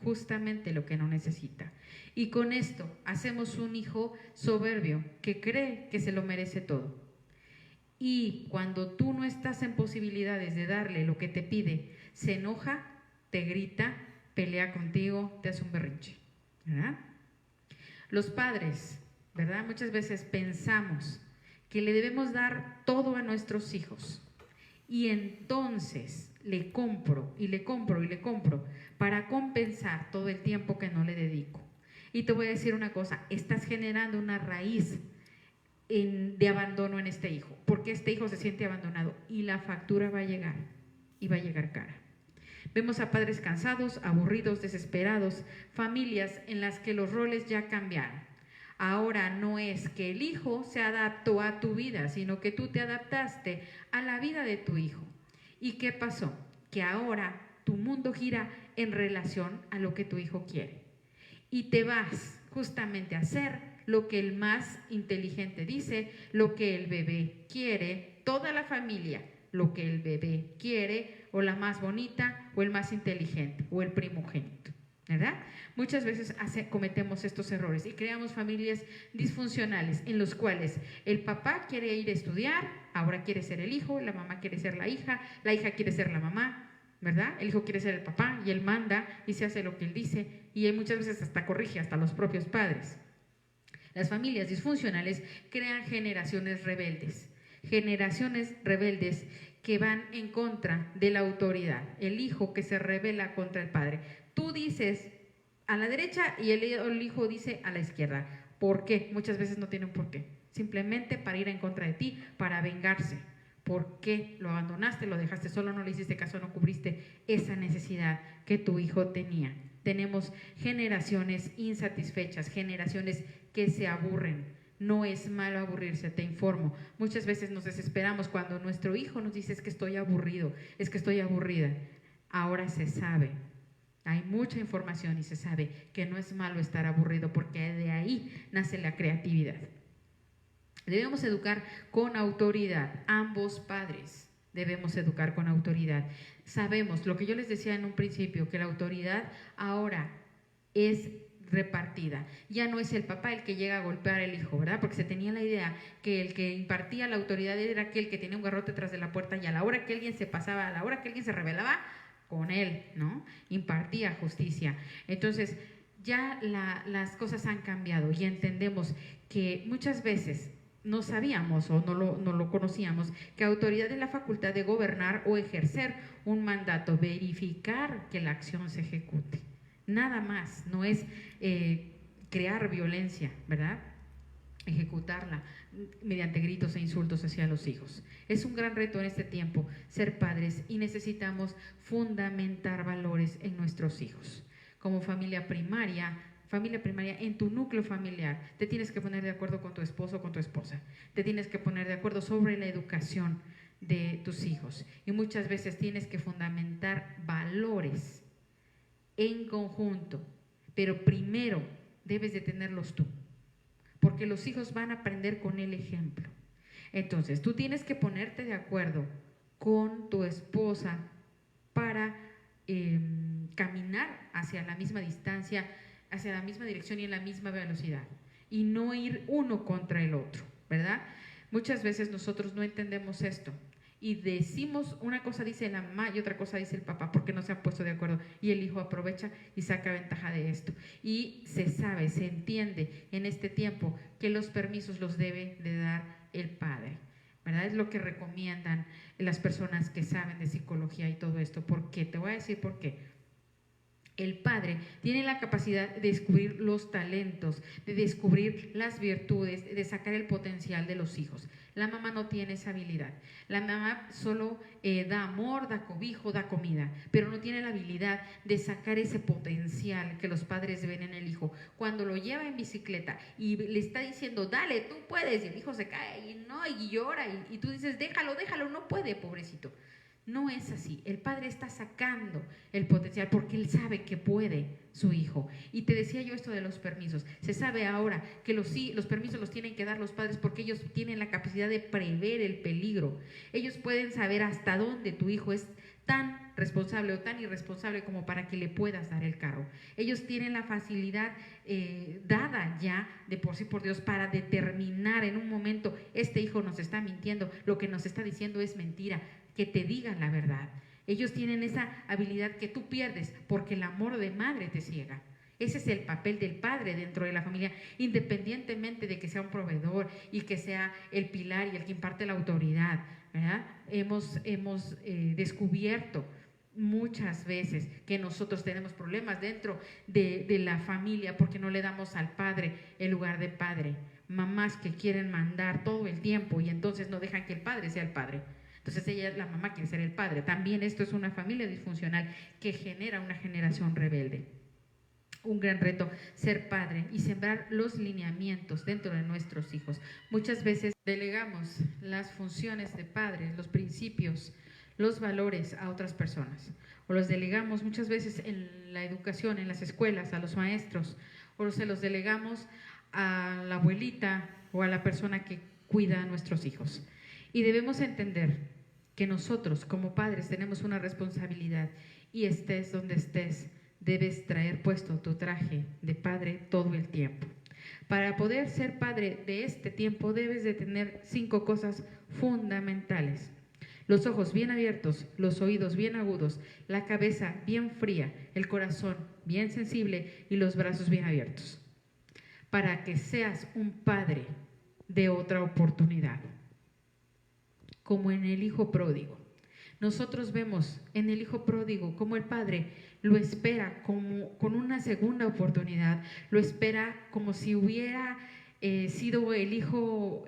justamente lo que no necesita. Y con esto hacemos un hijo soberbio que cree que se lo merece todo. Y cuando tú no estás en posibilidades de darle lo que te pide, se enoja, te grita, pelea contigo, te hace un berrinche, ¿verdad? Los padres, ¿verdad? Muchas veces pensamos que le debemos dar todo a nuestros hijos. Y entonces le compro y le compro y le compro para compensar todo el tiempo que no le dedico. Y te voy a decir una cosa, estás generando una raíz de abandono en este hijo, porque este hijo se siente abandonado y la factura va a llegar y va a llegar cara. Vemos a padres cansados, aburridos, desesperados, familias en las que los roles ya cambiaron. Ahora no es que el hijo se adaptó a tu vida, sino que tú te adaptaste a la vida de tu hijo. ¿Y qué pasó? Que ahora tu mundo gira en relación a lo que tu hijo quiere. Y te vas justamente a hacer lo que el más inteligente dice, lo que el bebé quiere, toda la familia, lo que el bebé quiere, o la más bonita, o el más inteligente, o el primogénito, ¿verdad? Muchas veces cometemos estos errores y creamos familias disfuncionales en los cuales el papá quiere ir a estudiar, ahora quiere ser el hijo, la mamá quiere ser la hija quiere ser la mamá, ¿verdad? El hijo quiere ser el papá y él manda y se hace lo que él dice y muchas veces hasta corrige hasta los propios padres. Las familias disfuncionales crean generaciones rebeldes que van en contra de la autoridad, el hijo que se rebela contra el padre. Tú dices a la derecha y el hijo dice a la izquierda. ¿Por qué? Muchas veces no tiene un por qué. Simplemente para ir en contra de ti, para vengarse. ¿Por qué lo abandonaste, lo dejaste solo, no le hiciste caso, no cubriste esa necesidad que tu hijo tenía? Tenemos generaciones insatisfechas, generaciones que se aburren. No es malo aburrirse, te informo. Muchas veces nos desesperamos cuando nuestro hijo nos dice es que estoy aburrido, es que estoy aburrida. Ahora se sabe. Hay mucha información y se sabe que no es malo estar aburrido porque de ahí nace la creatividad. Debemos educar con autoridad, ambos padres debemos educar con autoridad. Sabemos, lo que yo les decía en un principio, que la autoridad ahora es repartida. Ya no es el papá el que llega a golpear al hijo, ¿verdad? Porque se tenía la idea que el que impartía la autoridad era aquel que tenía un garrote tras de la puerta y a la hora que alguien se pasaba, a la hora que alguien se rebelaba, con él, ¿no? Impartía justicia. Entonces, ya las cosas han cambiado y entendemos que muchas veces no sabíamos o no lo conocíamos, que autoridad es la facultad de gobernar o ejercer un mandato, verificar que la acción se ejecute. Nada más, no es crear violencia, ¿verdad? Ejecutarla mediante gritos e insultos hacia los hijos. Es un gran reto en este tiempo ser padres y necesitamos fundamentar valores en nuestros hijos. Como familia primaria, en tu núcleo familiar, te tienes que poner de acuerdo con tu esposo o con tu esposa. Te tienes que poner de acuerdo sobre la educación de tus hijos. Y muchas veces tienes que fundamentar valores en conjunto, pero primero debes de tenerlos tú, porque los hijos van a aprender con el ejemplo. Entonces, tú tienes que ponerte de acuerdo con tu esposa para caminar hacia la misma distancia, hacia la misma dirección y en la misma velocidad, y no ir uno contra el otro, ¿verdad? Muchas veces nosotros no entendemos esto y decimos, una cosa dice la mamá y otra cosa dice el papá porque no se han puesto de acuerdo, y el hijo aprovecha y saca ventaja de esto. Y se sabe, se entiende en este tiempo que los permisos los debe de dar el padre, ¿verdad? Es lo que recomiendan las personas que saben de psicología y todo esto. ¿Por qué? Te voy a decir por qué. El padre tiene la capacidad de descubrir los talentos, de descubrir las virtudes, de sacar el potencial de los hijos. La mamá no tiene esa habilidad. La mamá solo da amor, da cobijo, da comida, pero no tiene la habilidad de sacar ese potencial que los padres ven en el hijo. Cuando lo lleva en bicicleta y le está diciendo, dale, tú puedes, y el hijo se cae y llora, y tú dices, déjalo, no puede, pobrecito. No es así. El padre está sacando el potencial porque él sabe que puede su hijo. Y te decía yo esto de los permisos. Se sabe ahora que los permisos los tienen que dar los padres porque ellos tienen la capacidad de prever el peligro. Ellos pueden saber hasta dónde tu hijo es tan responsable o tan irresponsable como para que le puedas dar el carro. Ellos tienen la facilidad dada ya de por sí por Dios para determinar en un momento, este hijo nos está mintiendo, lo que nos está diciendo es mentira, que te digan la verdad. Ellos tienen esa habilidad que tú pierdes porque el amor de madre te ciega. Ese es el papel del padre dentro de la familia, independientemente de que sea un proveedor y que sea el pilar y el que imparte la autoridad, ¿verdad? Hemos descubierto muchas veces que nosotros tenemos problemas dentro de la familia porque no le damos al padre el lugar de padre. Mamás que quieren mandar todo el tiempo y entonces no dejan que el padre sea el padre. Entonces la mamá quiere ser el padre. También esto es una familia disfuncional que genera una generación rebelde. Un gran reto ser padre y sembrar los lineamientos dentro de nuestros hijos. Muchas veces delegamos las funciones de padres, los principios, los valores a otras personas. O los delegamos muchas veces en la educación, en las escuelas, a los maestros. O se los delegamos a la abuelita o a la persona que cuida a nuestros hijos. Y debemos entender que nosotros como padres tenemos una responsabilidad y estés donde estés, debes traer puesto tu traje de padre todo el tiempo. Para poder ser padre de este tiempo debes de tener 5 cosas fundamentales. Los ojos bien abiertos, los oídos bien agudos, la cabeza bien fría, el corazón bien sensible y los brazos bien abiertos. Para que seas un padre de otra oportunidad. Como en el hijo pródigo. Nosotros vemos en el hijo pródigo como el padre lo espera con una segunda oportunidad, lo espera como si hubiera sido el hijo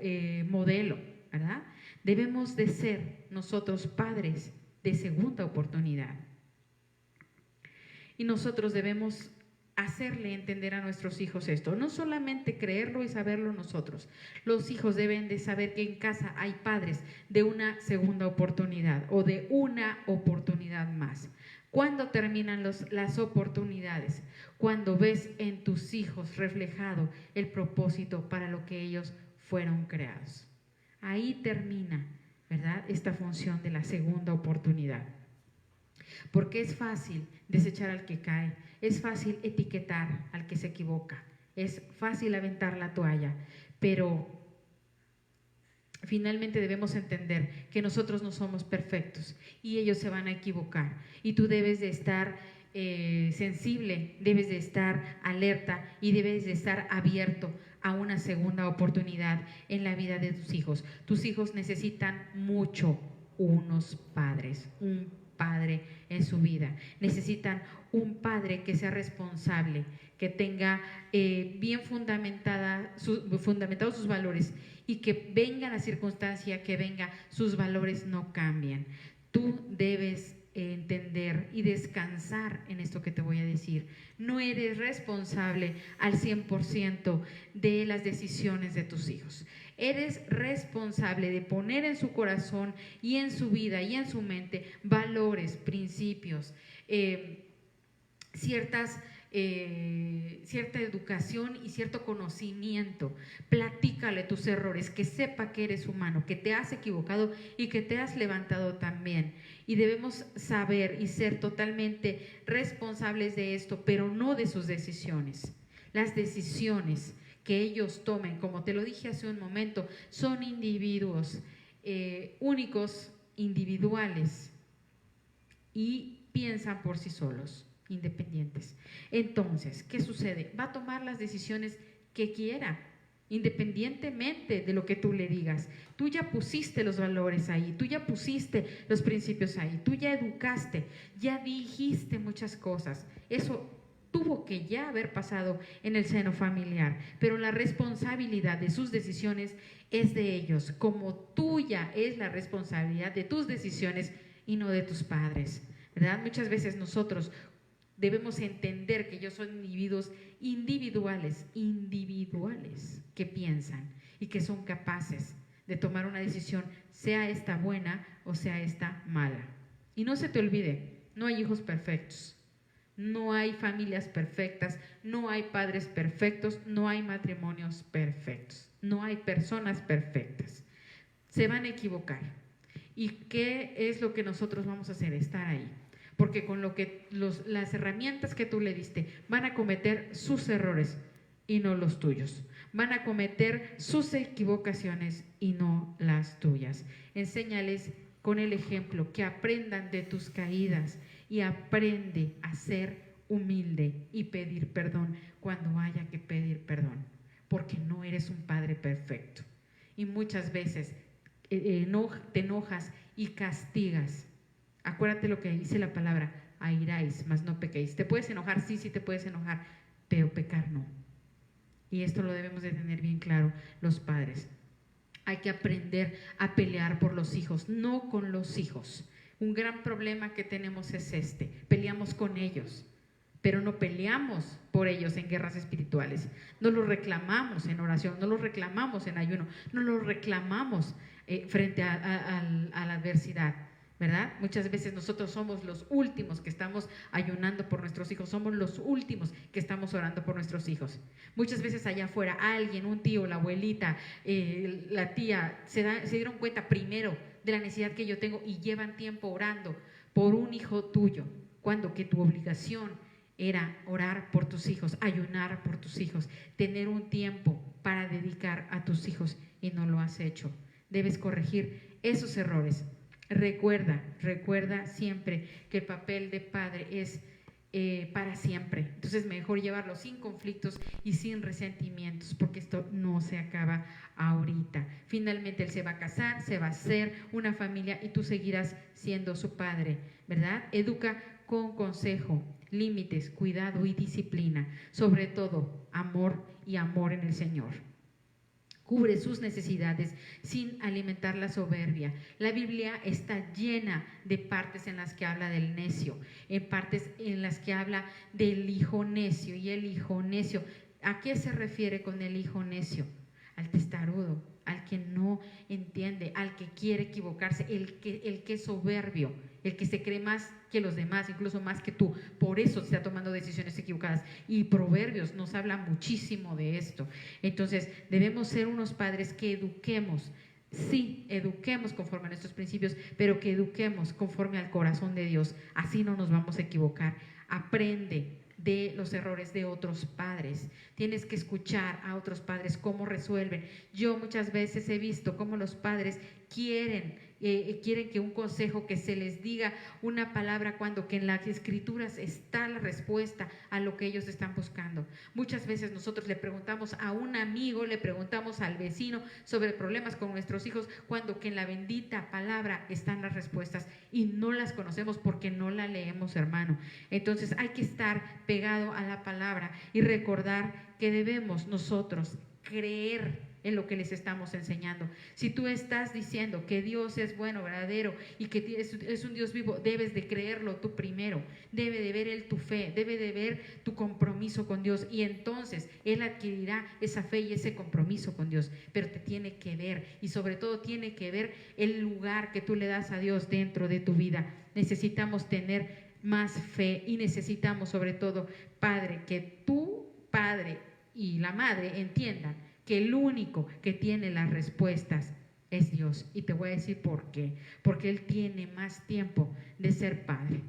modelo, ¿verdad? Debemos de ser nosotros padres de segunda oportunidad. Y nosotros debemos hacerle entender a nuestros hijos esto, no solamente creerlo y saberlo nosotros. Los hijos deben de saber que en casa hay padres de una segunda oportunidad o de una oportunidad más. ¿Cuándo terminan las oportunidades? Cuando ves en tus hijos reflejado el propósito para lo que ellos fueron creados. Ahí termina, ¿verdad?, esta función de la segunda oportunidad. Porque es fácil desechar al que cae, es fácil etiquetar al que se equivoca, es fácil aventar la toalla, pero finalmente debemos entender que nosotros no somos perfectos y ellos se van a equivocar y tú debes de estar sensible, debes de estar alerta y debes de estar abierto a una segunda oportunidad en la vida de tus hijos. Tus hijos necesitan mucho unos padres, un padre en su vida. Necesitan un padre que sea responsable, que tenga bien fundamentados sus valores y que venga la circunstancia que venga, sus valores no cambien. Tú debes entender y descansar en esto que te voy a decir. No eres responsable al 100% de las decisiones de tus hijos. Eres responsable de poner en su corazón y en su vida y en su mente valores, principios, cierta educación y cierto conocimiento. Platícale tus errores, que sepa que eres humano, que te has equivocado y que te has levantado también. Y debemos saber y ser totalmente responsables de esto, pero no de sus decisiones. Las decisiones que ellos tomen, como te lo dije hace un momento, son individuos únicos individuales y piensan por sí solos, independientes. Entonces, ¿qué sucede? Va a tomar las decisiones que quiera, independientemente de lo que tú le digas. Tú ya pusiste los valores ahí, tú ya pusiste los principios ahí, tú ya educaste, ya dijiste muchas cosas. Eso tuvo que ya haber pasado en el seno familiar, pero la responsabilidad de sus decisiones es de ellos, como tuya es la responsabilidad de tus decisiones y no de tus padres, ¿verdad? Muchas veces nosotros debemos entender que ellos son individuos individuales que piensan y que son capaces de tomar una decisión, sea esta buena o sea esta mala. Y no se te olvide, no hay hijos perfectos, no hay familias perfectas, no hay padres perfectos, no hay matrimonios perfectos, no hay personas perfectas. Se van a equivocar. ¿Y qué es lo que nosotros vamos a hacer? Estar ahí. Porque con lo que las herramientas que tú le diste van a cometer sus errores y no los tuyos. Van a cometer sus equivocaciones y no las tuyas. Enséñales con el ejemplo, que aprendan de tus caídas y aprende a ser humilde y pedir perdón cuando haya que pedir perdón, porque no eres un padre perfecto. Y muchas veces te enojas y castigas. Acuérdate lo que dice la palabra, airáis, mas no pequéis. ¿Te puedes enojar? Sí, sí te puedes enojar, pero pecar no. Y esto lo debemos de tener bien claro los padres. Hay que aprender a pelear por los hijos, no con los hijos. Un gran problema que tenemos es peleamos con ellos, pero no peleamos por ellos en guerras espirituales. No los reclamamos en oración, no los reclamamos en ayuno, no los reclamamos frente a la adversidad, ¿verdad? Muchas veces nosotros somos los últimos que estamos ayunando por nuestros hijos, somos los últimos que estamos orando por nuestros hijos. Muchas veces allá afuera alguien, un tío, la abuelita, la tía, se dieron cuenta primero de la necesidad que yo tengo y llevan tiempo orando por un hijo tuyo, cuando que tu obligación era orar por tus hijos, ayunar por tus hijos, tener un tiempo para dedicar a tus hijos y no lo has hecho. Debes corregir esos errores. Recuerda siempre que el papel de padre es para siempre. Entonces mejor llevarlo sin conflictos y sin resentimientos, porque esto no se acaba ahorita. Finalmente él se va a casar, se va a hacer una familia y tú seguirás siendo su padre, ¿verdad? Educa con consejo, límites, cuidado y disciplina, sobre todo amor y amor en el Señor. Cubre sus necesidades sin alimentar la soberbia. La Biblia está llena de partes en las que habla del necio, en partes en las que habla del hijo necio. Y el hijo necio, ¿a qué se refiere con el hijo necio? Al testarudo, al que no entiende, al que quiere equivocarse, el que es soberbio, el que se cree más que los demás, incluso más que tú. Por eso está tomando decisiones equivocadas. Y Proverbios nos habla muchísimo de esto. Entonces debemos ser unos padres que eduquemos. Sí, eduquemos conforme a nuestros principios, pero que eduquemos conforme al corazón de Dios. Así no nos vamos a equivocar. Aprende de los errores de otros padres. Tienes que escuchar a otros padres cómo resuelven. Yo muchas veces he visto cómo los padres quieren que un consejo, que se les diga una palabra, cuando que en las escrituras está la respuesta a lo que ellos están buscando. Muchas veces nosotros le preguntamos a un amigo, le preguntamos al vecino sobre problemas con nuestros hijos, cuando que en la bendita palabra están las respuestas y no las conocemos porque no la leemos, hermano. Entonces hay que estar pegado a la palabra y recordar que debemos nosotros creer en lo que les estamos enseñando. Si tú estás diciendo que Dios es bueno, verdadero y que es un Dios vivo, debes de creerlo tú primero. Debe de ver Él tu fe, debe de ver tu compromiso con Dios, y entonces Él adquirirá esa fe y ese compromiso con Dios. Pero te tiene que ver, y sobre todo tiene que ver el lugar que tú le das a Dios dentro de tu vida. Necesitamos tener más fe y necesitamos, sobre todo, Padre, que tu Padre y la madre entiendan que el único que tiene las respuestas es Dios. Y te voy a decir por qué. Porque Él tiene más tiempo de ser padre.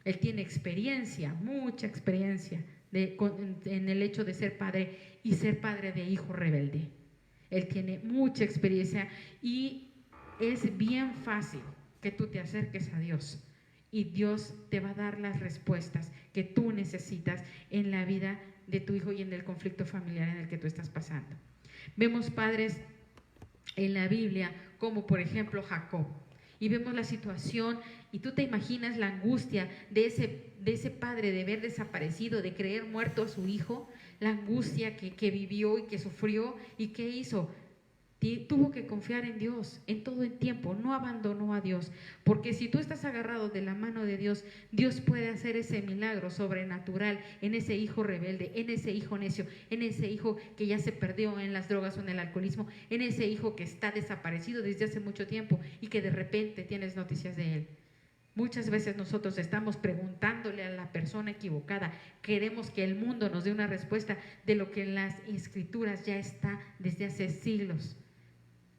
Él tiene experiencia, mucha experiencia en el hecho de ser padre y ser padre de hijo rebelde. Él tiene mucha experiencia y es bien fácil que tú te acerques a Dios y Dios te va a dar las respuestas que tú necesitas en la vida de tu hijo y en el conflicto familiar en el que tú estás pasando. Vemos padres en la Biblia como por ejemplo Jacob, y vemos la situación y tú te imaginas la angustia de ese padre de ver desaparecido, de creer muerto a su hijo, la angustia que vivió y que sufrió. ¿Y qué hizo? Tuvo que confiar en Dios en todo el tiempo, no abandonó a Dios, porque si tú estás agarrado de la mano de Dios, Dios puede hacer ese milagro sobrenatural en ese hijo rebelde, en ese hijo necio, en ese hijo que ya se perdió en las drogas o en el alcoholismo, en ese hijo que está desaparecido desde hace mucho tiempo y que de repente tienes noticias de él. Muchas veces nosotros estamos preguntándole a la persona equivocada, queremos que el mundo nos dé una respuesta de lo que en las escrituras ya está desde hace siglos.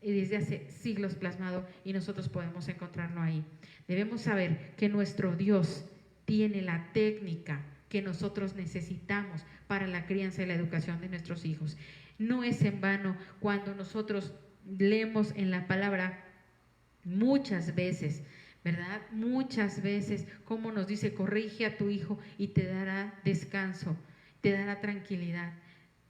Y desde hace siglos plasmado, y nosotros podemos encontrarlo ahí. Debemos saber que nuestro Dios tiene la técnica que nosotros necesitamos para la crianza y la educación de nuestros hijos. No es en vano cuando nosotros leemos en la palabra muchas veces, ¿verdad? Muchas veces, como nos dice, corrige a tu hijo y te dará descanso, te dará tranquilidad.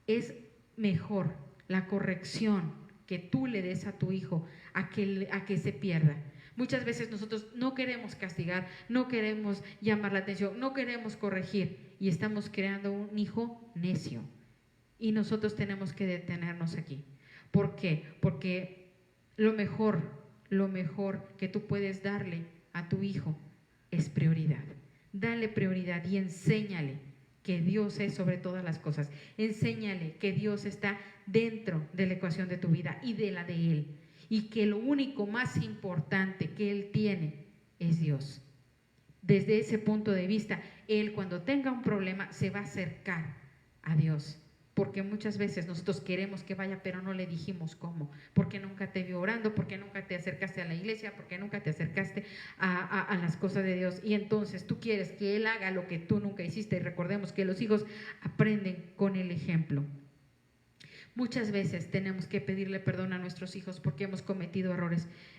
Es mejor la corrección que tú le des a tu hijo a que se pierda. Muchas veces nosotros no queremos castigar, no queremos llamar la atención, no queremos corregir y estamos creando un hijo necio. Y nosotros tenemos que detenernos aquí. ¿Por qué? Porque lo mejor que tú puedes darle a tu hijo es prioridad. Dale prioridad y enséñale que Dios es sobre todas las cosas. Enséñale que Dios está dentro de la ecuación de tu vida y de la de Él, y que lo único más importante que Él tiene es Dios. Desde ese punto de vista, Él cuando tenga un problema se va a acercar a Dios, porque muchas veces nosotros queremos que vaya, pero no le dijimos cómo, porque nunca te vio orando, porque nunca te acercaste a la iglesia, porque nunca te acercaste a las cosas de Dios, y entonces tú quieres que Él haga lo que tú nunca hiciste. Y recordemos que los hijos aprenden con el ejemplo. Muchas veces tenemos que pedirle perdón a nuestros hijos porque hemos cometido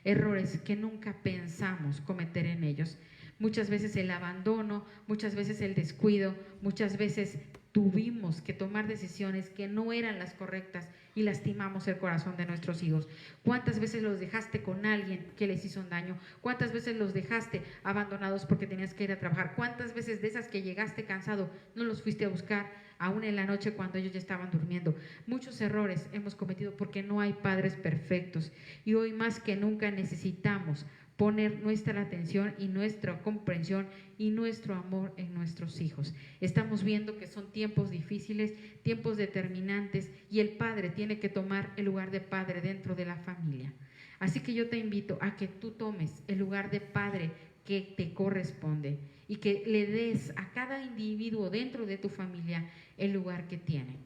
errores que nunca pensamos cometer en ellos. Muchas veces el abandono, muchas veces el descuido, muchas veces tuvimos que tomar decisiones que no eran las correctas y lastimamos el corazón de nuestros hijos. ¿Cuántas veces los dejaste con alguien que les hizo un daño? ¿Cuántas veces los dejaste abandonados porque tenías que ir a trabajar? ¿Cuántas veces de esas que llegaste cansado no los fuiste a buscar aún en la noche cuando ellos ya estaban durmiendo? Muchos errores hemos cometido porque no hay padres perfectos, y hoy más que nunca necesitamos poner nuestra atención y nuestra comprensión y nuestro amor en nuestros hijos. Estamos viendo que son tiempos difíciles, tiempos determinantes, y el padre tiene que tomar el lugar de padre dentro de la familia. Así que yo te invito a que tú tomes el lugar de padre que te corresponde y que le des a cada individuo dentro de tu familia el lugar que tiene.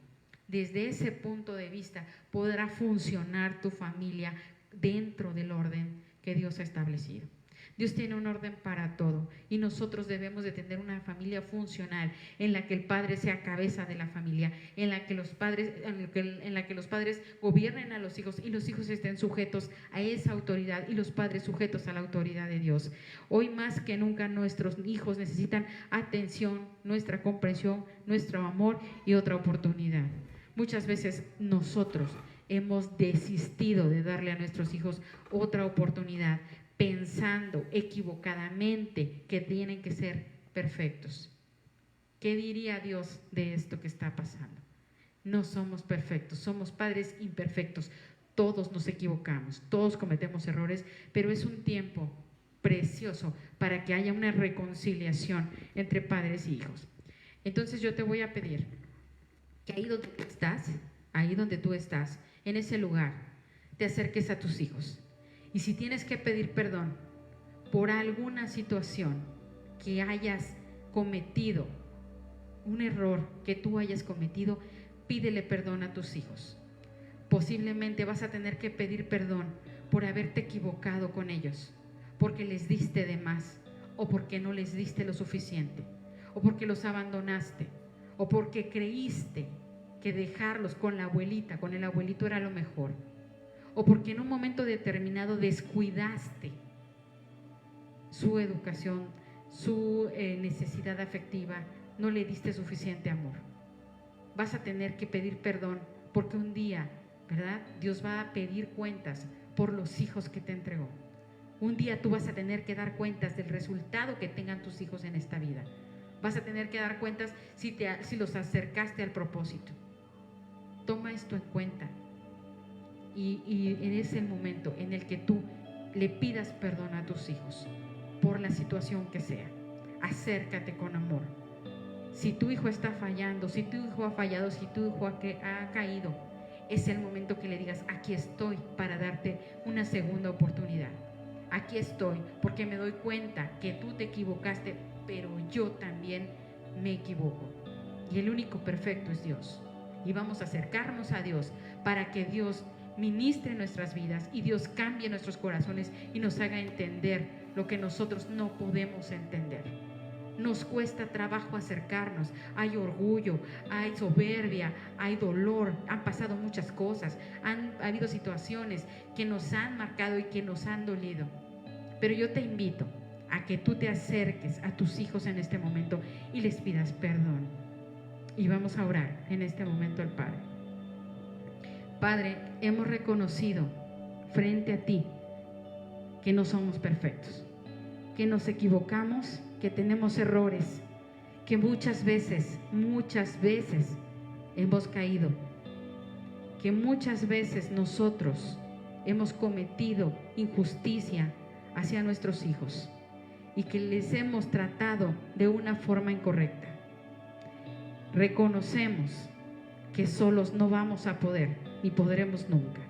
Desde ese punto de vista podrá funcionar tu familia dentro del orden que Dios ha establecido. Dios tiene un orden para todo, y nosotros debemos de tener una familia funcional en la que el padre sea cabeza de la familia, en la que los padres gobiernen a los hijos y los hijos estén sujetos a esa autoridad y los padres sujetos a la autoridad de Dios. Hoy más que nunca nuestros hijos necesitan atención, nuestra comprensión, nuestro amor y otra oportunidad. Muchas veces nosotros hemos desistido de darle a nuestros hijos otra oportunidad, pensando equivocadamente que tienen que ser perfectos. ¿Qué diría Dios de esto que está pasando? No somos perfectos, somos padres imperfectos. Todos nos equivocamos, todos cometemos errores, pero es un tiempo precioso para que haya una reconciliación entre padres y hijos. Entonces yo te voy a pedir que ahí donde tú estás, en ese lugar, te acerques a tus hijos. Y si tienes que pedir perdón por alguna situación que hayas cometido, un error que tú hayas cometido, pídele perdón a tus hijos. Posiblemente vas a tener que pedir perdón por haberte equivocado con ellos, porque les diste de más, o porque no les diste lo suficiente, o porque los abandonaste, o porque creíste que dejarlos con la abuelita, con el abuelito era lo mejor, o porque en un momento determinado descuidaste su educación, su necesidad afectiva, no le diste suficiente amor. Vas a tener que pedir perdón porque un día, ¿verdad? Dios va a pedir cuentas por los hijos que te entregó. Un día tú vas a tener que dar cuentas del resultado que tengan tus hijos en esta vida. Vas a tener que dar cuentas si los acercaste al propósito. Toma esto en cuenta. Y es el momento en el que tú le pidas perdón a tus hijos por la situación que sea. Acércate con amor. Si tu hijo está fallando, si tu hijo ha fallado, si tu hijo ha caído, es el momento que le digas: aquí estoy para darte una segunda oportunidad. Aquí estoy porque me doy cuenta que tú te equivocaste, pero yo también me equivoco. Y el único perfecto es Dios. Y vamos a acercarnos a Dios para que Dios ministre nuestras vidas y Dios cambie nuestros corazones y nos haga entender lo que nosotros no podemos entender. Nos cuesta trabajo acercarnos. Hay orgullo, hay soberbia, hay dolor, han pasado muchas cosas, ha habido situaciones que nos han marcado y que nos han dolido. Pero yo te invito a que tú te acerques a tus hijos en este momento y les pidas perdón. Y vamos a orar en este momento al Padre. Padre, hemos reconocido frente a ti que no somos perfectos, que nos equivocamos, que tenemos errores, que muchas veces hemos caído, que muchas veces nosotros hemos cometido injusticia hacia nuestros hijos y que les hemos tratado de una forma incorrecta. Reconocemos que solos no vamos a poder, ni podremos nunca.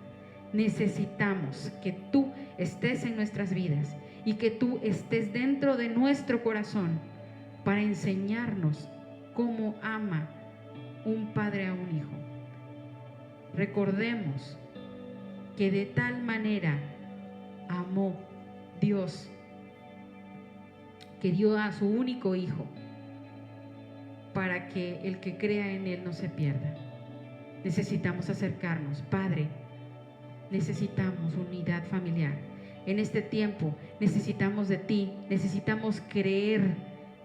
Necesitamos que tú estés en nuestras vidas y que tú estés dentro de nuestro corazón para enseñarnos cómo ama un padre a un hijo. Recordemos que de tal manera amó Dios que dio a su único hijo para que el que crea en él no se pierda. Necesitamos acercarnos, Padre. Necesitamos unidad familiar. En este tiempo necesitamos de ti, necesitamos creer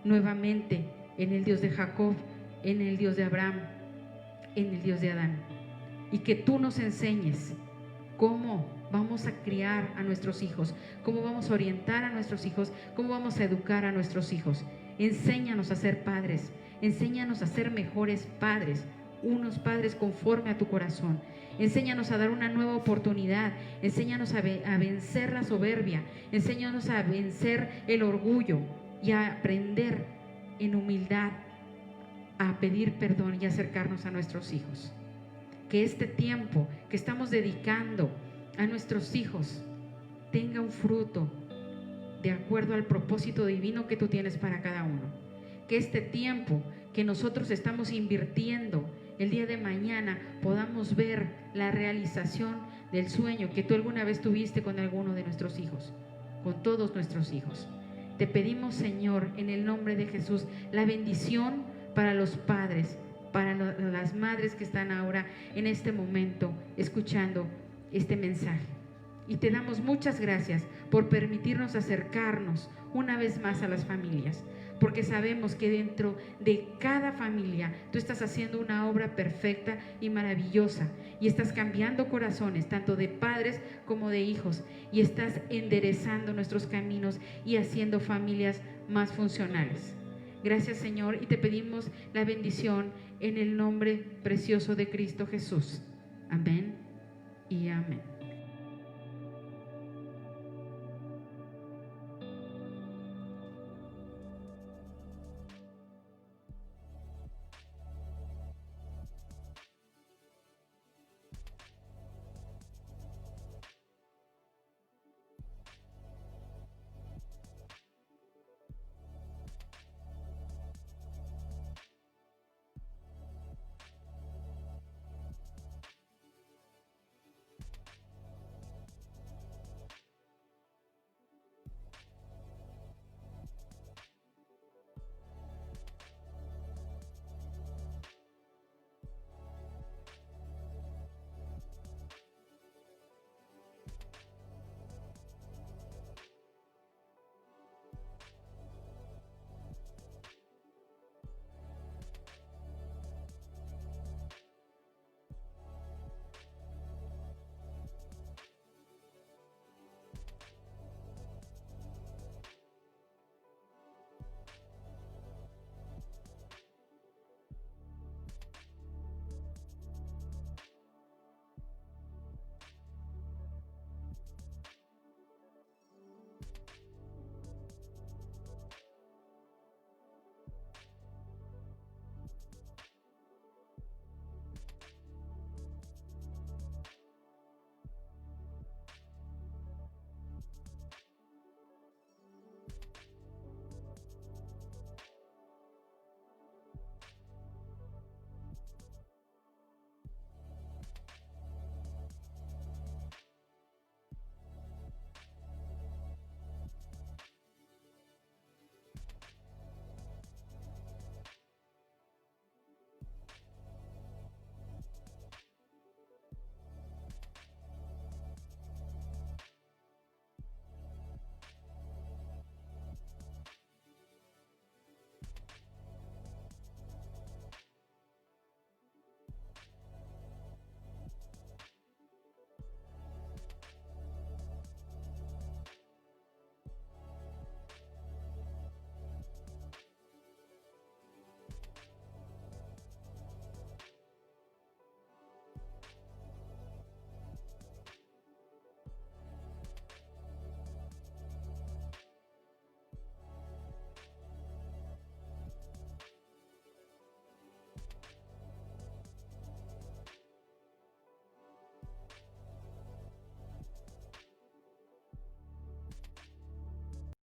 nuevamente en el Dios de Jacob, en el Dios de Abraham, en el Dios de Adán. Y que tú nos enseñes cómo vamos a criar a nuestros hijos, cómo vamos a orientar a nuestros hijos, cómo vamos a educar a nuestros hijos. Enséñanos a ser padres, enséñanos a ser mejores padres, unos padres conforme a tu corazón. Enséñanos a dar una nueva oportunidad, enséñanos a vencer la soberbia, enséñanos a vencer el orgullo y a aprender en humildad a pedir perdón y acercarnos a nuestros hijos. Que este tiempo que estamos dedicando a nuestros hijos tenga un fruto de acuerdo al propósito divino que tú tienes para cada uno. Que este tiempo que nosotros estamos invirtiendo el día de mañana podamos ver la realización del sueño que tú alguna vez tuviste con alguno de nuestros hijos, con todos nuestros hijos. Te pedimos, Señor, en el nombre de Jesús, la bendición para los padres, para las madres que están ahora en este momento escuchando este mensaje. Y te damos muchas gracias por permitirnos acercarnos una vez más a las familias, porque sabemos que dentro de cada familia tú estás haciendo una obra perfecta y maravillosa y estás cambiando corazones tanto de padres como de hijos y estás enderezando nuestros caminos y haciendo familias más funcionales. Gracias, Señor, y te pedimos la bendición en el nombre precioso de Cristo Jesús. Amén y amén.